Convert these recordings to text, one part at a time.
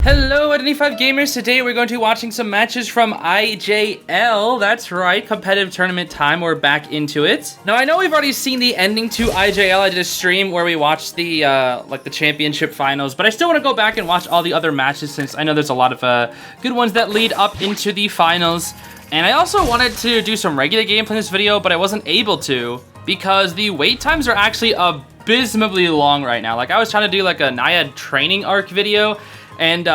Hello Identity5 Gamers, today we're going to be watching some matches from IJL. That's right, competitive tournament time, we're back into it. Now I know we've already seen the ending to IJL. I did a stream where we watched the the championship finals, but I still want to go back and watch all the other matches since I know there's a lot of good ones that lead up into the finals. And I also wanted to do some regular gameplay in this video, but I wasn't able to because the wait times are actually abysmally long right now. Like I was trying to do like a Naiad training arc video, and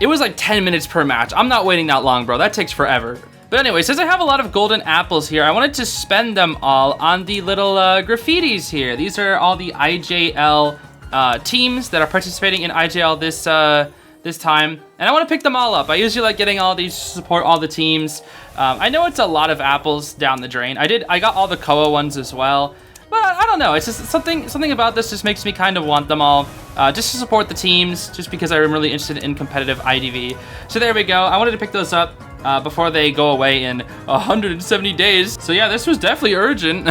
it was like 10 minutes per match. I'm not waiting that long, bro. That takes forever. But anyway, since I have a lot of golden apples here, I wanted to spend them all on the little graffitis here. These are all the IJL teams that are participating in IJL this time. And I want to pick them all up. I usually like getting all these to support all the teams. I know it's a lot of apples down the drain. I got all the Koa ones as well. But I don't know, it's just something about this just makes me kind of want them all, just to support the teams, just because I'm really interested in competitive IDV. So there we go, I wanted to pick those up before they go away in 170 days. So yeah, this was definitely urgent.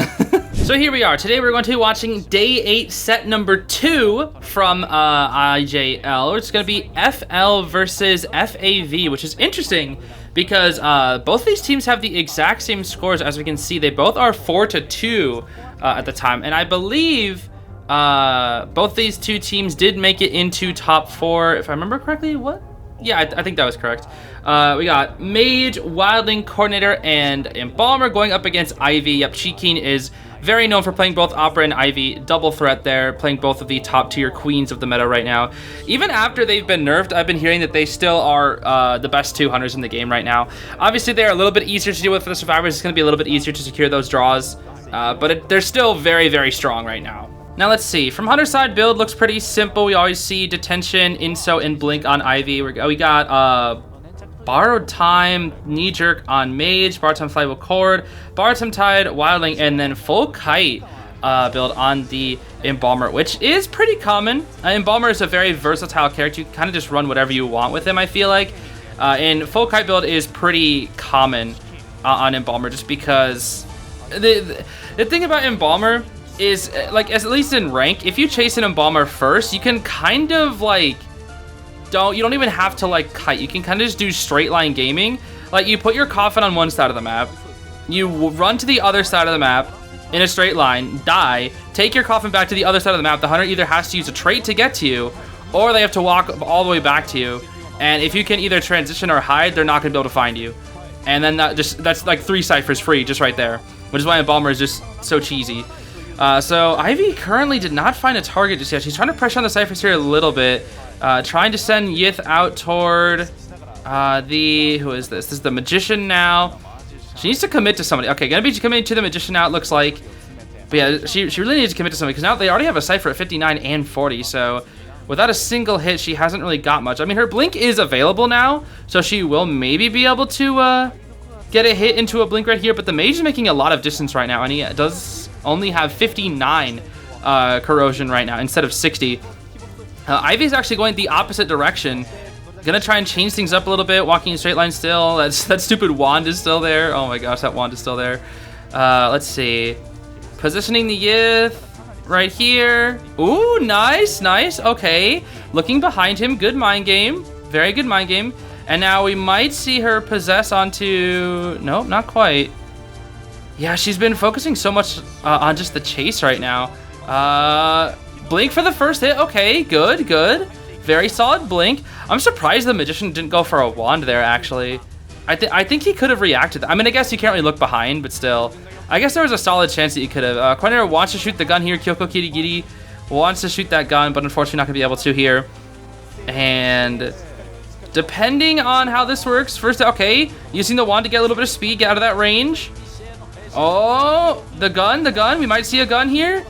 So here we are, today we're going to be watching Day 8 set number 2 from IJL. It's going to be FL versus FAV, which is interesting because both these teams have the exact same scores. As we can see, they both are 4-2 at the time, and I believe both these two teams did make it into top 4, if I remember correctly. What? Yeah, I think that was correct. We got Mage, Wildling, Coordinator, and Embalmer going up against Ivy. Yep, Shikeen is very known for playing both Opera and Ivy. Double threat there, playing both of the top tier queens of the meta right now. Even after they've been nerfed, I've been hearing that they still are the best 2 hunters in the game right now. Obviously, they're a little bit easier to deal with for the survivors. It's going to be a little bit easier to secure those draws, but they're still very, very strong right now. Now let's see, from Hunter side, build looks pretty simple. We always see Detention, Inso, and Blink on Ivy. We got Borrowed Time, Knee Jerk on Mage, Borrowed Time Flyable Cord, Borrowed Time Tide, Wildling, and then Full Kite build on the Embalmer, which is pretty common. Embalmer is a very versatile character. You can kind of just run whatever you want with him, I feel like. And Full Kite build is pretty common on Embalmer, just because the thing about Embalmer is, like, at least in rank, if you chase an Embalmer first, you can kind of like you don't even have to like kite. You can kind of just do straight line gaming. Like, you put your coffin on one side of the map, you run to the other side of the map in a straight line, die, take your coffin back to the other side of the map. The hunter either has to use a trait to get to you, or they have to walk all the way back to you. And if you can either transition or hide, they're not gonna be able to find you. And then that's like 3 ciphers free just right there, which is why Embalmer is just so cheesy. So Ivy currently did not find a target just yet. She's trying to pressure on the ciphers here a little bit, trying to send Yith out toward who is this? This is the Magician now. She needs to commit to somebody. Okay, gonna be committing to the Magician now, it looks like. But yeah, she really needs to commit to somebody because now they already have a cipher at 59 and 40. So without a single hit, she hasn't really got much. I mean, her Blink is available now, so she will maybe be able to get a hit into a Blink right here. But the Mage is making a lot of distance right now, and he does only have 59 corrosion right now instead of 60. Ivy's actually going the opposite direction. Gonna try and change things up a little bit, walking in straight line still. That stupid wand is still there. Oh my gosh, that wand is still there. Let's see. Positioning the Yith right here. Ooh, nice, nice. Okay. Looking behind him. Good mind game. Very good mind game. And now we might see her possess onto... Nope, not quite. Yeah, she's been focusing so much on just the chase right now. Blink for the first hit. Okay, good, good. Very solid Blink. I'm surprised the Magician didn't go for a wand there, actually. I think he could have reacted. I mean, I guess you can't really look behind, but still. I guess there was a solid chance that he could have. Coordinator wants to shoot the gun here. Kyoko Kirigiri wants to shoot that gun, but unfortunately not going to be able to here. And depending on how this works, first, okay, using the wand to get a little bit of speed, get out of that range. Oh, the gun. We might see a gun here.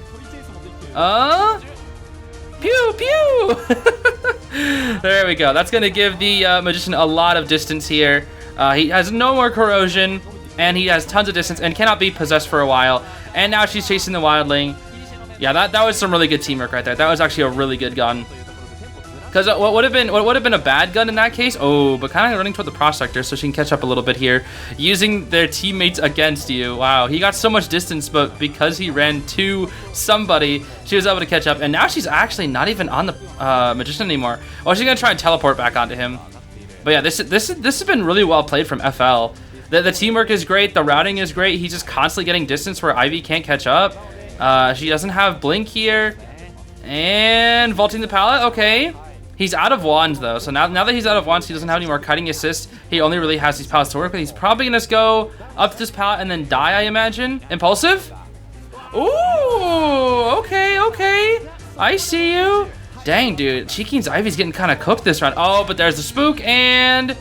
Pew, pew. There we go. That's going to give the Magician a lot of distance here. He has no more corrosion, and he has tons of distance and cannot be possessed for a while. And now she's chasing the Wildling. Yeah, that was some really good teamwork right there. That was actually a really good gun. Because what would have been a bad gun in that case? Oh, but kind of running toward the prospector so she can catch up a little bit here, using their teammates against you. Wow, he got so much distance, but because he ran to somebody, she was able to catch up. And now she's actually not even on the magician anymore. Oh, she's gonna try and teleport back onto him. But yeah, this has been really well played from FL. The teamwork is great. The routing is great. He's just constantly getting distance where Ivy can't catch up. She doesn't have blink here, and vaulting the pallet. Okay. He's out of wands though, so now that he's out of wands, he doesn't have any more cutting assist. He only really has these pallets to work with. He's probably gonna go up to this pallet and then die, I imagine. Impulsive? Ooh, okay. I see you. Dang, dude. Cheeking's Ivy's getting kind of cooked this round. Oh, but there's the spook, and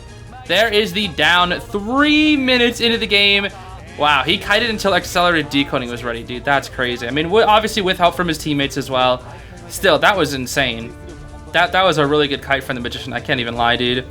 there is the down 3 minutes into the game. Wow, he kited until accelerated decoding was ready, dude. That's crazy. I mean, obviously with help from his teammates as well. Still, that was insane. That was a really good kite from the magician. I can't even lie, dude.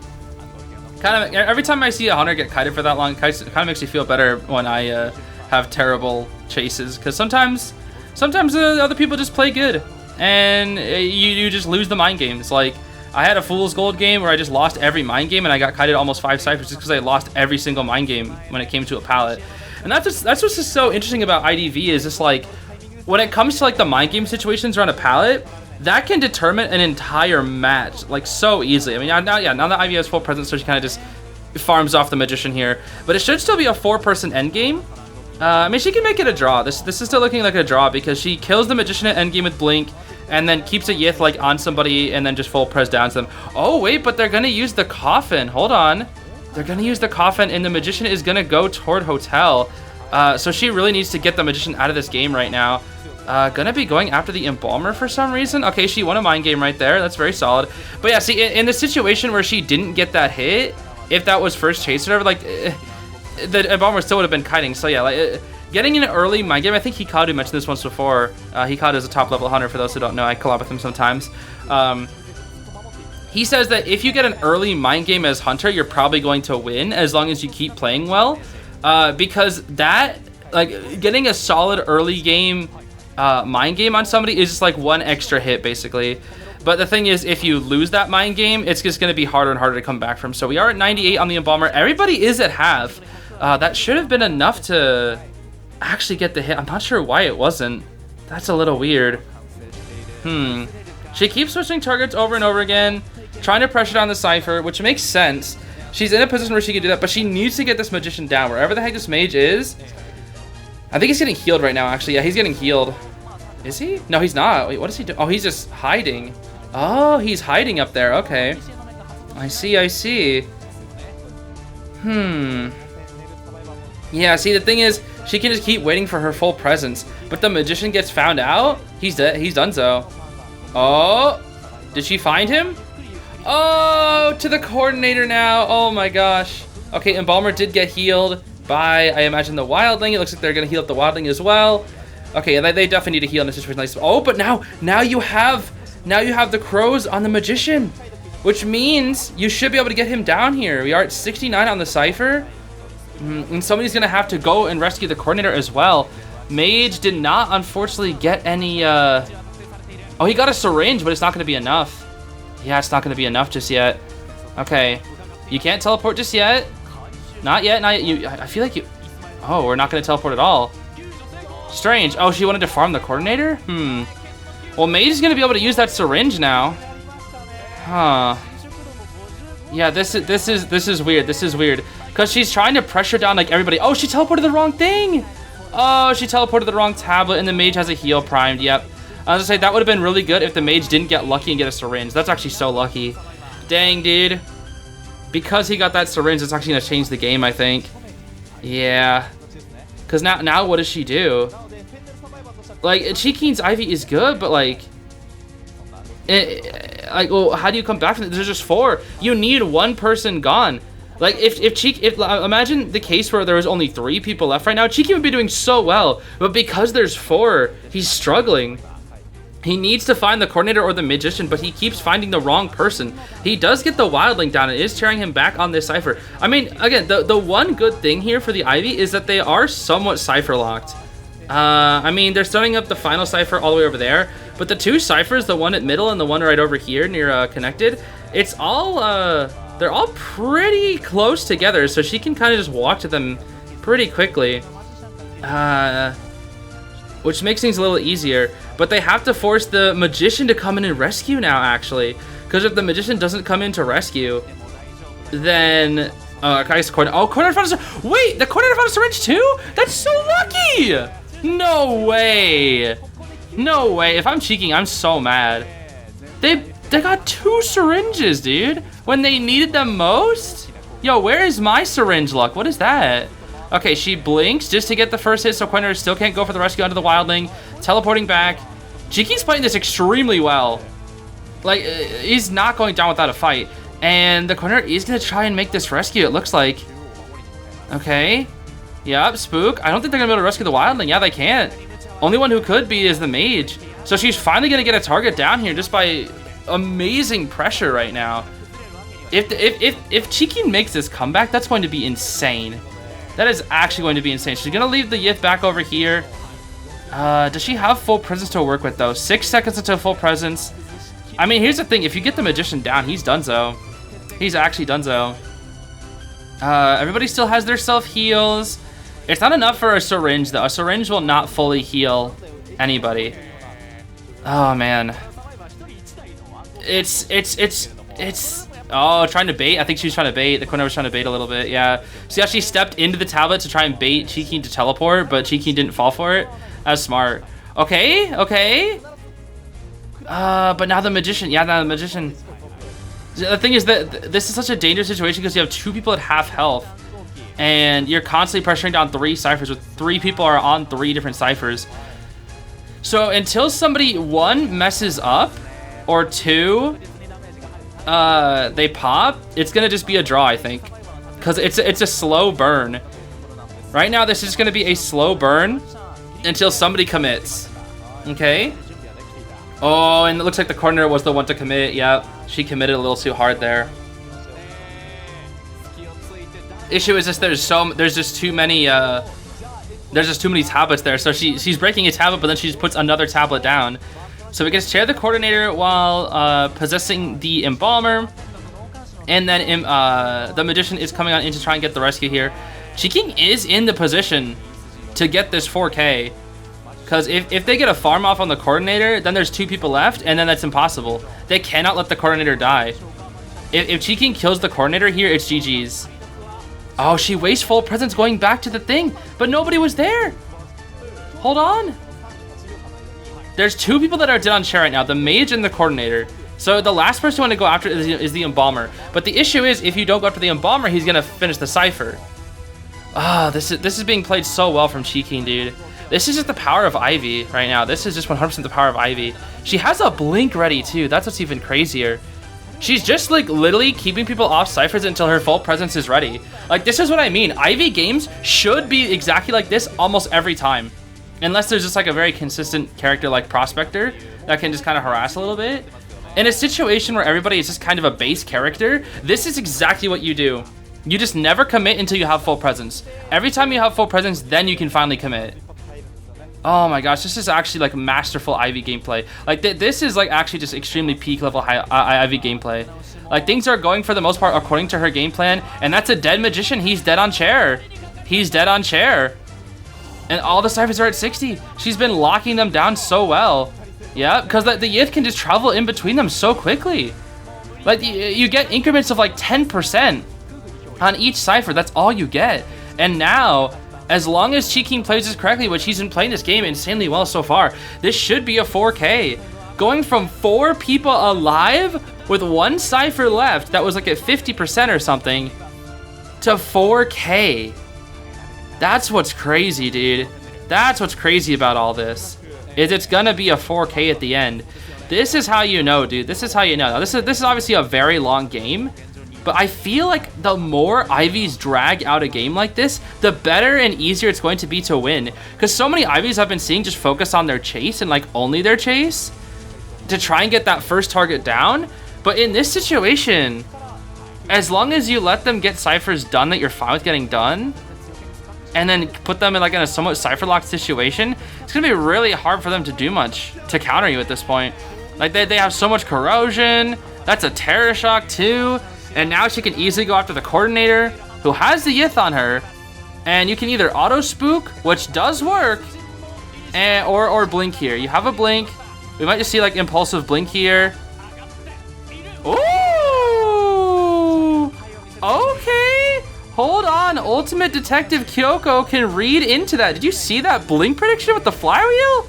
Kind of every time I see a hunter get kited for that long, it kind of makes me feel better when I have terrible chases. Because sometimes other people just play good, and you just lose the mind games. Like I had a fool's gold game where I just lost every mind game, and I got kited almost 5 ciphers just because I lost every single mind game when it came to a pallet. And that's what's just so interesting about IDV is just like when it comes to like the mind game situations around a pallet. That can determine an entire match, like, so easily. I mean, now that Ivy has full presence, so she kind of just farms off the magician here. But it should still be a 4-person endgame. I mean, she can make it a draw. This is still looking like a draw because she kills the magician at endgame with blink and then keeps a yith, like, on somebody and then just full press down to them. Oh, wait, but they're going to use the coffin. Hold on. They're going to use the coffin, and the magician is going to go toward hotel. So she really needs to get the magician out of this game right now. Gonna be going after the embalmer for some reason. Okay, she won a mind game right there. That's very solid. But yeah, see, in the situation where she didn't get that hit, if that was first chase or whatever, like, the embalmer still would have been kiting. So yeah, like, getting an early mind game, I think Hikadu mentioned this once before. Hikadu is a top level hunter, for those who don't know. I collab with him sometimes. He says that if you get an early mind game as hunter, you're probably going to win as long as you keep playing well. Because that, like, getting a solid early game mind game on somebody is just like one extra hit basically. But the thing is, if you lose that mind game, it's just going to be harder and harder to come back from. So we are at 98 on the embalmer. Everybody is at half. That should have been enough to actually get the hit. I'm not sure why it wasn't. That's a little weird. She keeps switching targets over and over again, trying to pressure down the cipher, which makes sense. She's in a position where she can do that, but she needs to get this magician down wherever the heck this mage is. I think he's getting healed right now, actually. Yeah, he's getting healed. Is he? No, he's not. Wait, what is he doing? Oh, he's just hiding. Oh, he's hiding up there. Okay. I see. Yeah, see, the thing is, she can just keep waiting for her full presence. But the magician gets found out. He's dead. He's done so. Oh, did she find him? Oh, to the coordinator now. Oh my gosh. Okay, Embalmer did get healed by, I imagine, the wildling. It looks like they're gonna heal up the wildling as well. Okay, they definitely need to heal in this situation. Oh, but now you have the crows on the magician, which means you should be able to get him down here. We are at 69 on the cipher, and somebody's gonna have to go and rescue the coordinator as well. Mage did not, unfortunately, get any. Oh, he got a syringe, but it's not gonna be enough. Yeah, it's not gonna be enough just yet. Okay, you can't teleport just yet. Not yet. I feel like you. Oh, we're not gonna teleport at all. Strange. Oh, she wanted to farm the coordinator? Well, Mage is gonna be able to use that syringe now. Huh. Yeah, this is weird. This is weird. Because she's trying to pressure down like everybody. Oh, she teleported the wrong thing. Oh, she teleported the wrong tablet, and the Mage has a heal primed. Yep. I was gonna say that would have been really good if the Mage didn't get lucky and get a syringe. That's actually so lucky. Dang, dude. Because he got that syringe, it's actually gonna change the game, I think. Yeah. Because now what does she do? Like, Cheekeen's Ivy is good, but like, well, how do you come back from it? There's just 4. You need one person gone. Like, if imagine the case where there was only 3 people left right now, Cheeky would be doing so well, but because there's 4, he's struggling. He needs to find the coordinator or the magician, but he keeps finding the wrong person. He does get the wildling down. It is tearing him back on this cipher. I mean, again, the one good thing here for the Ivy is that they are somewhat cipher locked. I mean, they're starting up the final cipher all the way over there, but the two ciphers, the one at middle and the one right over here near connected, it's all, they're all pretty close together, so she can kind of just walk to them pretty quickly, which makes things a little easier, but they have to force the magician to come in and rescue now, actually, because if the magician doesn't come in to rescue, then... I guess coordinator found a... Wait, the coordinator found a syringe too? That's so lucky! No way! No way. If I'm cheeking, I'm so mad. They got 2 syringes, dude. When they needed them most? Yo, where is my syringe luck? What is that? Okay, she blinks just to get the first hit, so coordinator still can't go for the rescue onto the wildling. Teleporting back. Cheeky's playing this extremely well. Like, he's not going down without a fight. And the coordinator is going to try and make this rescue, it looks like. Okay. Yep, Spook. I don't think they're going to be able to rescue the wildling. Yeah, they can't. Only one who could be is the mage. So she's finally going to get a target down here just by amazing pressure right now. If Cheeky makes this comeback, that's going to be insane. That is actually going to be insane. She's going to leave the Yith back over here. Does she have full presence to work with, though? 6 seconds until full presence. I mean, here's the thing. If you get the magician down, he's donezo. He's actually donezo. Everybody still has their self-heals. It's not enough for a syringe, though. A syringe will not fully heal anybody. Oh, man. It's... Oh, trying to bait? I think she was trying to bait. The coordinator was trying to bait a little bit, yeah. She actually stepped into the tablet to try and bait Cheeky to teleport, but Cheeky didn't fall for it. That's smart. Okay, okay. But now the magician. Yeah, now the magician. The thing is that this is such a dangerous situation because you have 2 people at half health. And you're constantly pressuring down 3 ciphers with 3 people are on 3 different ciphers. So until somebody, 1, messes up, or 2, they pop, it's gonna just be a draw, I think. Because it's a slow burn. Right now, this is gonna be a slow burn until somebody commits. Okay? Oh, and it looks like the coordinator was the one to commit. Yep, she committed a little too hard there. Issue is just there's just too many tablets there. So she's breaking a tablet, but then she just puts another tablet down. So we can share the coordinator while possessing the embalmer, and then the magician is coming on in to try and get the rescue here. Cheeking is in the position to get this 4K. Because if they get a farm off on the coordinator, then there's 2 people left, and then that's impossible. They cannot let the coordinator die. If Cheeking kills the coordinator here, it's GG's. Oh, she wastes full presence going back to the thing, but nobody was there. Hold on. There's 2 people that are dead on share right now, the mage and the coordinator. So the last person you want to go after is the embalmer. But the issue is, if you don't go after the embalmer, he's going to finish the cipher. Ah, this is being played so well from Cheeking, dude. This is just the power of Ivy right now. This is just 100% the power of Ivy. She has a blink ready too. That's what's even crazier. She's just like literally keeping people off ciphers until her full presence is ready. Like, this is what I mean. Ivy games should be exactly like this almost every time. Unless there's just like a very consistent character like Prospector that can just kind of harass a little bit. In a situation where everybody is just kind of a base character, this is exactly what you do. You just never commit until you have full presence. Every time you have full presence, then you can finally commit. Oh my gosh, this is actually like masterful Ivy gameplay. Like this is like actually just extremely peak level high Ivy gameplay. Like, things are going for the most part according to her game plan, and that's a dead magician. He's dead on chair. He's dead on chair. And all the ciphers are at 60. She's been locking them down so well. Yeah, because the Yith can just travel in between them so quickly. Like, you get increments of like 10% on each cipher. That's all you get. And now, as long as Cheeking plays this correctly, which he's been playing this game insanely well so far, this should be a 4K. Going from 4 people alive with 1 cipher left that was like at 50% or something to 4K. That's what's crazy, dude. That's what's crazy about all this. Is it's gonna be a 4K at the end. This is how you know, dude. This is how you know. Now, this is obviously a very long game, but I feel like the more Ivies drag out a game like this, the better and easier it's going to be to win. Because so many Ivies I've been seeing just focus on their chase and like only their chase to try and get that first target down. But in this situation, as long as you let them get ciphers done that you're fine with getting done, and then put them in like in a somewhat cipher locked situation, it's gonna be really hard for them to do much to counter you at this point. Like they have so much corrosion. That's a terror shock too. And now she can easily go after the coordinator, who has the Yith on her. And you can either auto spook, which does work, or blink here. You have a blink. We might just see like impulsive blink here. Ooh! Okay. Hold on. Ultimate Detective Kyoko can read into that. Did you see that blink prediction with the flywheel?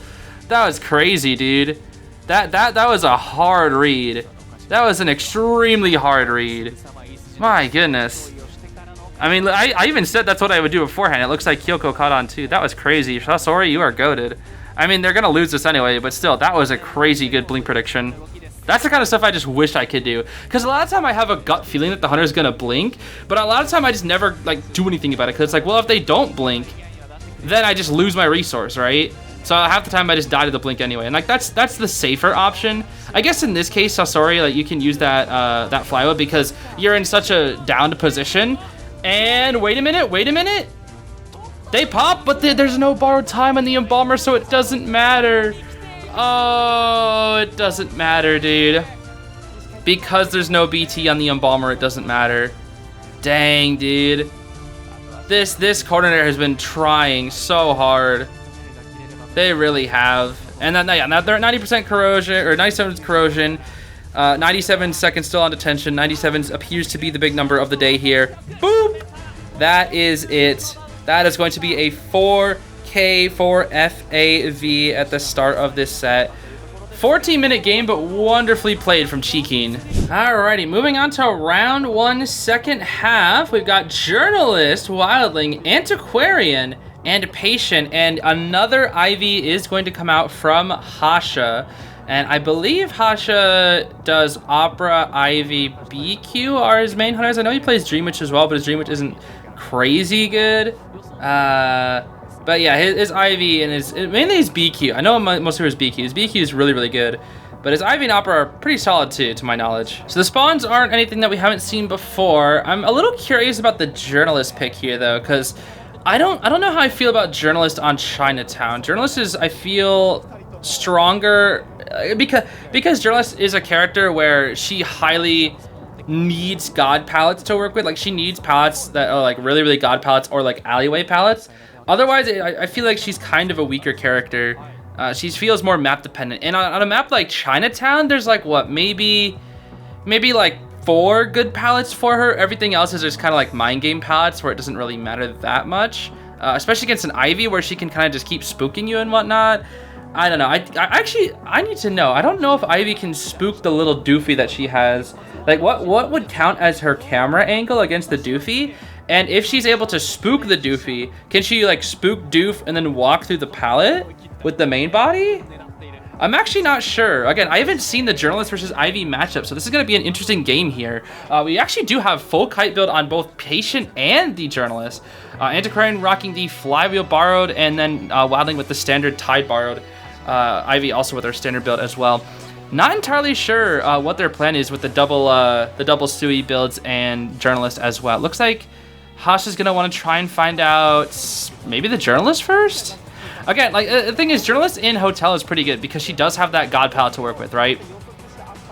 That was crazy, dude. That was a hard read. That was an extremely hard read. My goodness. I mean, I even said that's what I would do beforehand. It looks like Kyoko caught on too. That was crazy. Sasori, you are goated. I mean, they're gonna lose this anyway, but still, that was a crazy good blink prediction. That's the kind of stuff I just wish I could do. Because a lot of time I have a gut feeling that the hunter's gonna blink, but a lot of time I just never like do anything about it. Because it's like, well, if they don't blink, then I just lose my resource, right? So half the time I just die to the blink anyway, and like that's the safer option. I guess in this case, Sasori, like you can use that that flywheel because you're in such a downed position. And wait a minute. They pop, but there's no borrowed time on the embalmer, so it doesn't matter. Oh, it doesn't matter, dude. Because there's no BT on the embalmer, it doesn't matter. Dang, dude. This coordinator has been trying so hard. They really have. And then, yeah, now they're at 90% corrosion, or 97 corrosion. 97 seconds still on detention. 97 appears to be the big number of the day here. Boop! That is it. That is going to be a 4K for FAV at the start of this set. 14-minute game, but wonderfully played from Cheeking. Alrighty, moving on to round 1, second half. We've got Journalist, Wildling, Antiquarian, and Patient, and another IV is going to come out from Hasha. And I believe Hasha does Opera, Ivy, BQ are his main hunters. I know he plays Dream Witch as well, but his Dream Witch isn't crazy good. But yeah, his Ivy and mainly his BQ. I know most of his BQ. His BQ is really, really good. But his Ivy and Opera are pretty solid too, to my knowledge. So the spawns aren't anything that we haven't seen before. I'm a little curious about the Journalist pick here though, because I don't know how I feel about Journalist on Chinatown. Journalist is, I feel, stronger because Journalist is a character where she highly needs god palettes to work with. Like she needs palettes that are like really, really god palettes or like alleyway palettes. Otherwise, I feel like she's kind of a weaker character. She feels more map dependent. And on a map like Chinatown, there's like what, maybe like 4 good palettes for her. Everything else is just kind of like mind game palettes where it doesn't really matter that much. Especially against an Ivy where she can kind of just keep spooking you and whatnot. I don't know. I need to know. I don't know if Ivy can spook the little doofy that she has. Like, what would count as her camera angle against the doofy? And if she's able to spook the doofy, can she, like, spook doof and then walk through the pallet with the main body? I'm actually not sure. Again, I haven't seen the Journalist versus Ivy matchup, so this is going to be an interesting game here. We actually do have full kite build on both Patient and the Journalist. Antiquarian rocking the Flywheel borrowed, and then Wildling with the standard Tide borrowed. Ivy also with her standard build as well. Not entirely sure what their plan is with the double Sui builds and Journalist as well. It looks like Hash is gonna want to try and find out maybe the Journalist first. Again, like the thing is, Journalist in Hotel is pretty good because she does have that god palette to work with, right?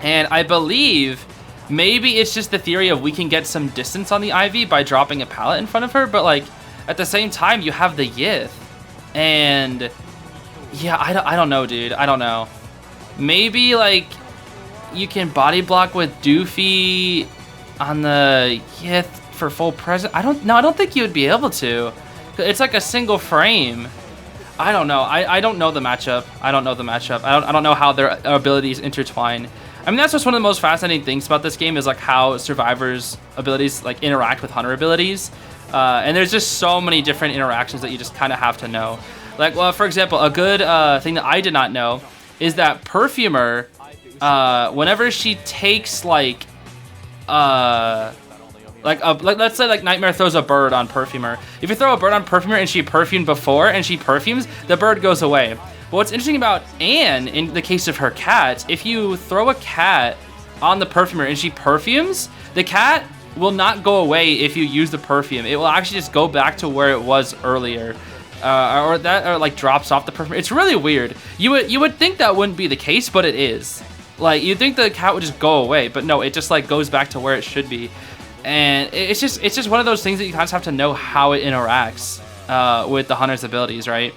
And I believe maybe it's just the theory of we can get some distance on the Ivy by dropping a palette in front of her, but like at the same time you have the Yith, and yeah, I don't know, dude. I don't know. Maybe like you can body block with Doofy on the Yith for full present. I don't think you would be able to. It's like a single frame. I don't know. I don't know the matchup. I don't know how their abilities intertwine. I mean, that's just one of the most fascinating things about this game is like how Survivor's abilities like interact with Hunter abilities. And there's just so many different interactions that you just kind of have to know. Like, well, for example, a good thing that I did not know is that Perfumer, whenever she takes like let's say like Nightmare throws a bird on Perfumer. If you throw a bird on Perfumer and she perfumed before and she perfumes, the bird goes away. But what's interesting about Anne, in the case of her cat, if you throw a cat on the Perfumer and she perfumes, the cat will not go away if you use the perfume. It will actually just go back to where it was earlier. Or like drops off the perfume. It's really weird. You would think that wouldn't be the case, but it is. Like, you'd think the cat would just go away, but no, it just like goes back to where it should be. And it's just one of those things that you kind of have to know how it interacts with the hunter's abilities, right?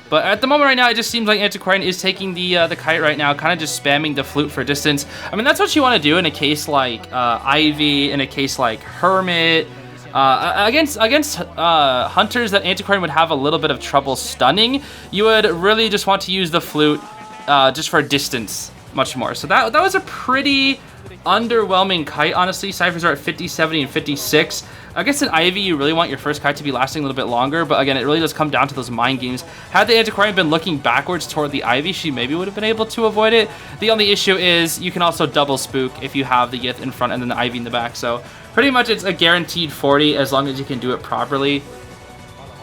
But at the moment right now, it just seems like Antiquarian is taking the kite right now, kind of just spamming the flute for distance. I mean, that's what you want to do in a case like Ivy, in a case like Hermit. Against hunters that Antiquarian would have a little bit of trouble stunning, you would really just want to use the flute just for distance much more. So that was a pretty underwhelming kite, honestly. Ciphers are at 50, 70, and 56. Against an Ivy, you really want your first kite to be lasting a little bit longer, but again, it really does come down to those mind games. Had the Antiquarian been looking backwards toward the Ivy, she maybe would have been able to avoid it. The only issue is you can also double spook if you have the Yith in front and then the Ivy in the back, so pretty much it's a guaranteed 40 as long as you can do it properly.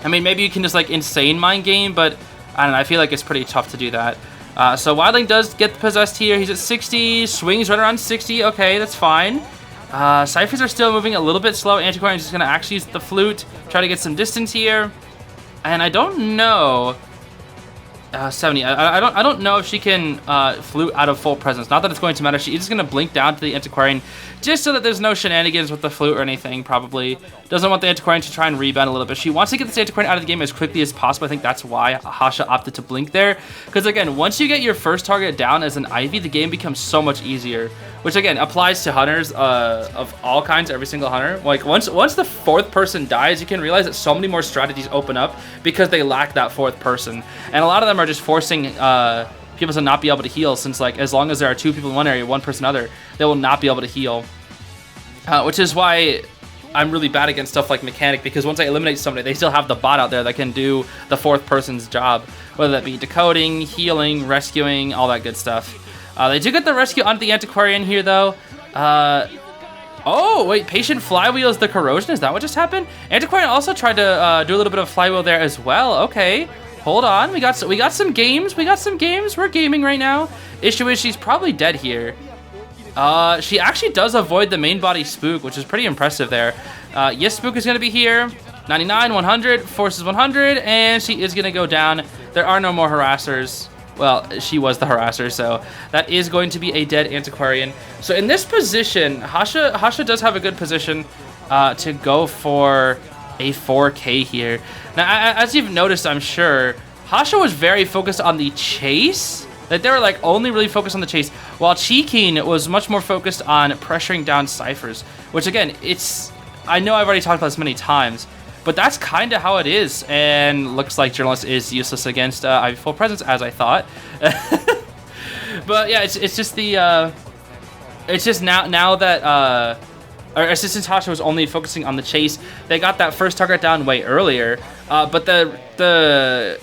I mean, maybe you can just like insane mind game, but I don't know, I feel like it's pretty tough to do that. So Wildling does get possessed here. He's at 60, swings right around 60. Okay, that's fine. Ciphers are still moving a little bit slow. Antiquarian is just going to actually use the flute, try to get some distance here. And I don't know... 70. I don't know if she can flute out of full presence. Not that it's going to matter. She's just going to blink down to the Antiquarian just so that there's no shenanigans with the flute or anything, probably. Doesn't want the Antiquarian to try and rebound a little bit. She wants to get this Antiquarian out of the game as quickly as possible. I think that's why Hasha opted to blink there. Because, again, once you get your first target down as an Ivy, the game becomes so much easier. Which, again, applies to hunters of all kinds, every single hunter. Like, once the fourth person dies, you can realize that so many more strategies open up because they lack that fourth person. And a lot of them are just forcing people to not be able to heal, since, like, as long as there are two people in one area, one person other, they will not be able to heal. Which is why I'm really bad against stuff like Mechanic, because once I eliminate somebody, they still have the bot out there that can do the fourth person's job, whether that be decoding, healing, rescuing, all that good stuff. They do get the rescue onto the Antiquarian here, though. Oh, wait, Patient Flywheels the Corrosion? Is that what just happened? Antiquarian also tried to do a little bit of flywheel there as well. Okay, hold on. We got some games. We're gaming right now. Issue is she's probably dead here. She actually does avoid the main body spook, which is pretty impressive there. Yes, spook is going to be here. 99, 100, forces 100, and she is going to go down. There are no more harassers. Well, she was the harasser, so that is going to be a dead Antiquarian. So in this position, Hasha does have a good position to go for a 4K here. Now, as you've noticed, I'm sure, Hasha was very focused on the chase. Like, they were like only really focused on the chase, while Cheeking was much more focused on pressuring down Ciphers, which again, I know I've already talked about this many times, but that's kind of how it is, and looks like Journalist is useless against Ivy Full Presence, as I thought. But yeah, it's just the, it's just now that, or Assistant Tasha was only focusing on the chase, they got that first target down way earlier, but the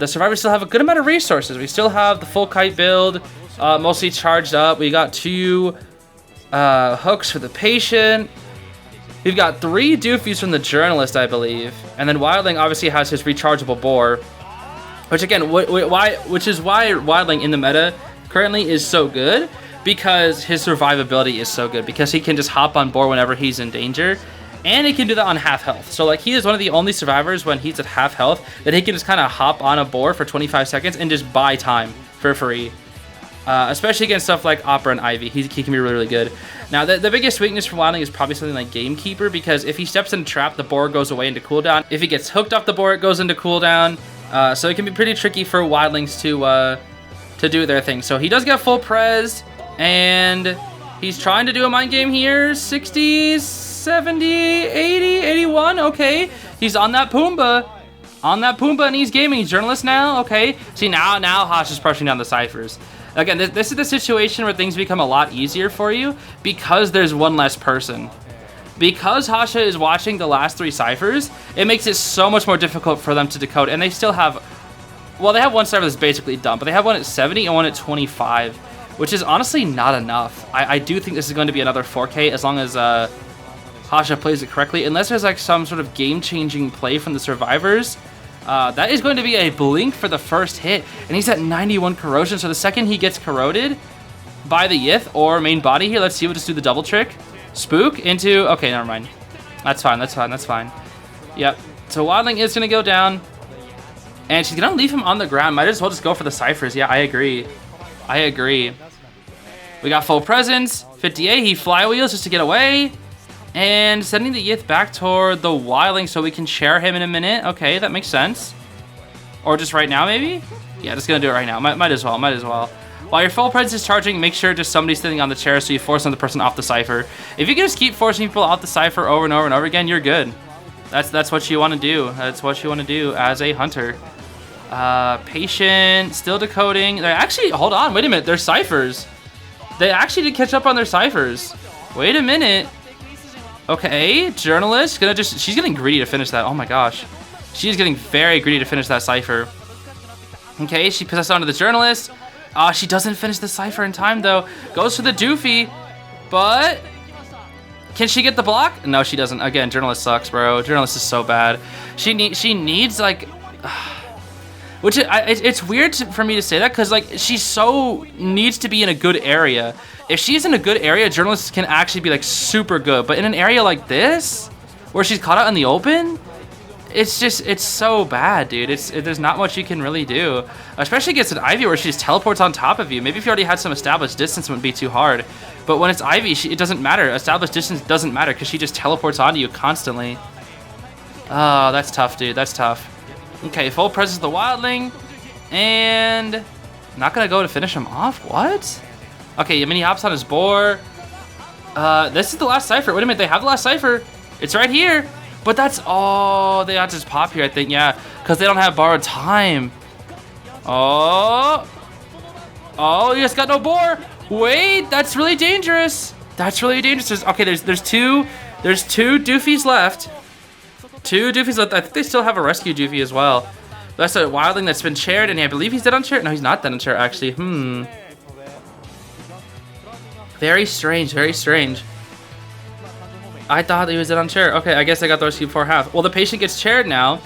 survivors still have a good amount of resources. We still have the full kite build, mostly charged up. We got 2 hooks for the Patient. We've got 3 doofies from the Journalist, I believe. And then Wildling obviously has his rechargeable boar. Which again, which is why Wildling in the meta currently is so good. Because his survivability is so good. Because he can just hop on boar whenever he's in danger. And he can do that on half health. So like, he is one of the only survivors when he's at half health that he can just kind of hop on a boar for 25 seconds and just buy time for free. Especially against stuff like Opera and Ivy. He can be really, really good. Now, the biggest weakness for Wildling is probably something like Gamekeeper, because if he steps in a trap, the boar goes away into cooldown. If he gets hooked off the boar, it goes into cooldown. So it can be pretty tricky for Wildlings to do their thing. So he does get full prez, and he's trying to do a mind game here. 60, 70, 80, 81, okay. He's on that Pumbaa. And he's gaming. Journalist now, okay. See, now Hash is pressuring down the Ciphers. Again, this is the situation where things become a lot easier for you because there's one less person. Because Hasha is watching the last 3 Ciphers, it makes it so much more difficult for them to decode. And they still have, well, they have one Cipher that's basically done, but they have one at 70 and one at 25, which is honestly not enough. I do think this is going to be another 4K as long as Hasha plays it correctly. Unless there's like some sort of game-changing play from the survivors. That is going to be a blink for the first hit, and he's at 91 corrosion, so the second he gets corroded by the Yith or main body here, let's see, we'll just do the double trick. Spook into... Okay, never mind. That's fine, that's fine, that's fine. Yep. So Wildling is going to go down. And she's going to leave him on the ground. Might as well just go for the ciphers. Yeah, I agree. I agree. We got full presence. 58, he flywheels just to get away. And sending the Yith back toward the Wildling so we can share him in a minute. Okay, that makes sense. Or just right now, maybe? Yeah, just going to do it right now. Might as well, might as well. While your full presence is charging, make sure just somebody's sitting on the chair so you force another person off the cipher. If you can just keep forcing people off the cipher over and over and over again, you're good. That's what you want to do. That's what you want to do as a hunter. Patient, still decoding. They're actually, hold on, wait a minute. They're ciphers. They actually did catch up on their ciphers. Wait a minute. Okay, journalist, she's getting greedy to finish that. Oh my gosh. She's getting very greedy to finish that cipher. Okay, she possessed onto the journalist. She doesn't finish the cipher in time though. Goes for the doofy, but can she get the block? No, she doesn't. Again, journalist sucks, bro. Journalist is so bad. She needs like, which it's weird for me to say that because like she so needs to be in a good area. If she's in a good area, journalists can actually be like super good. But in an area like this, where she's caught out in the open, it's so bad, dude. There's not much you can really do, especially against an Ivy where she just teleports on top of you. Maybe if you already had some established distance, it wouldn't be too hard. But when it's Ivy, it doesn't matter. Established distance doesn't matter because she just teleports onto you constantly. Oh, that's tough, dude. That's tough. Okay, full presence of the Wildling, and not gonna go to finish him off. What? Okay, Yamini hops on his boar. This is the last cipher. Wait a minute, they have the last cipher. It's right here. But that's, oh, they have to just pop here, I think, yeah. Because they don't have borrowed time. Oh, you just got no boar. Wait, that's really dangerous. That's really dangerous. Okay, there's two doofies left. Two doofies left. I think they still have a rescue doofy as well. That's a Wildling that's been chaired, and I believe he's dead on chair. No, he's not dead on chair, actually. Very strange, very strange. I thought he was dead on chair. Okay, I guess I got the rescue before half. Well, the patient gets chaired now,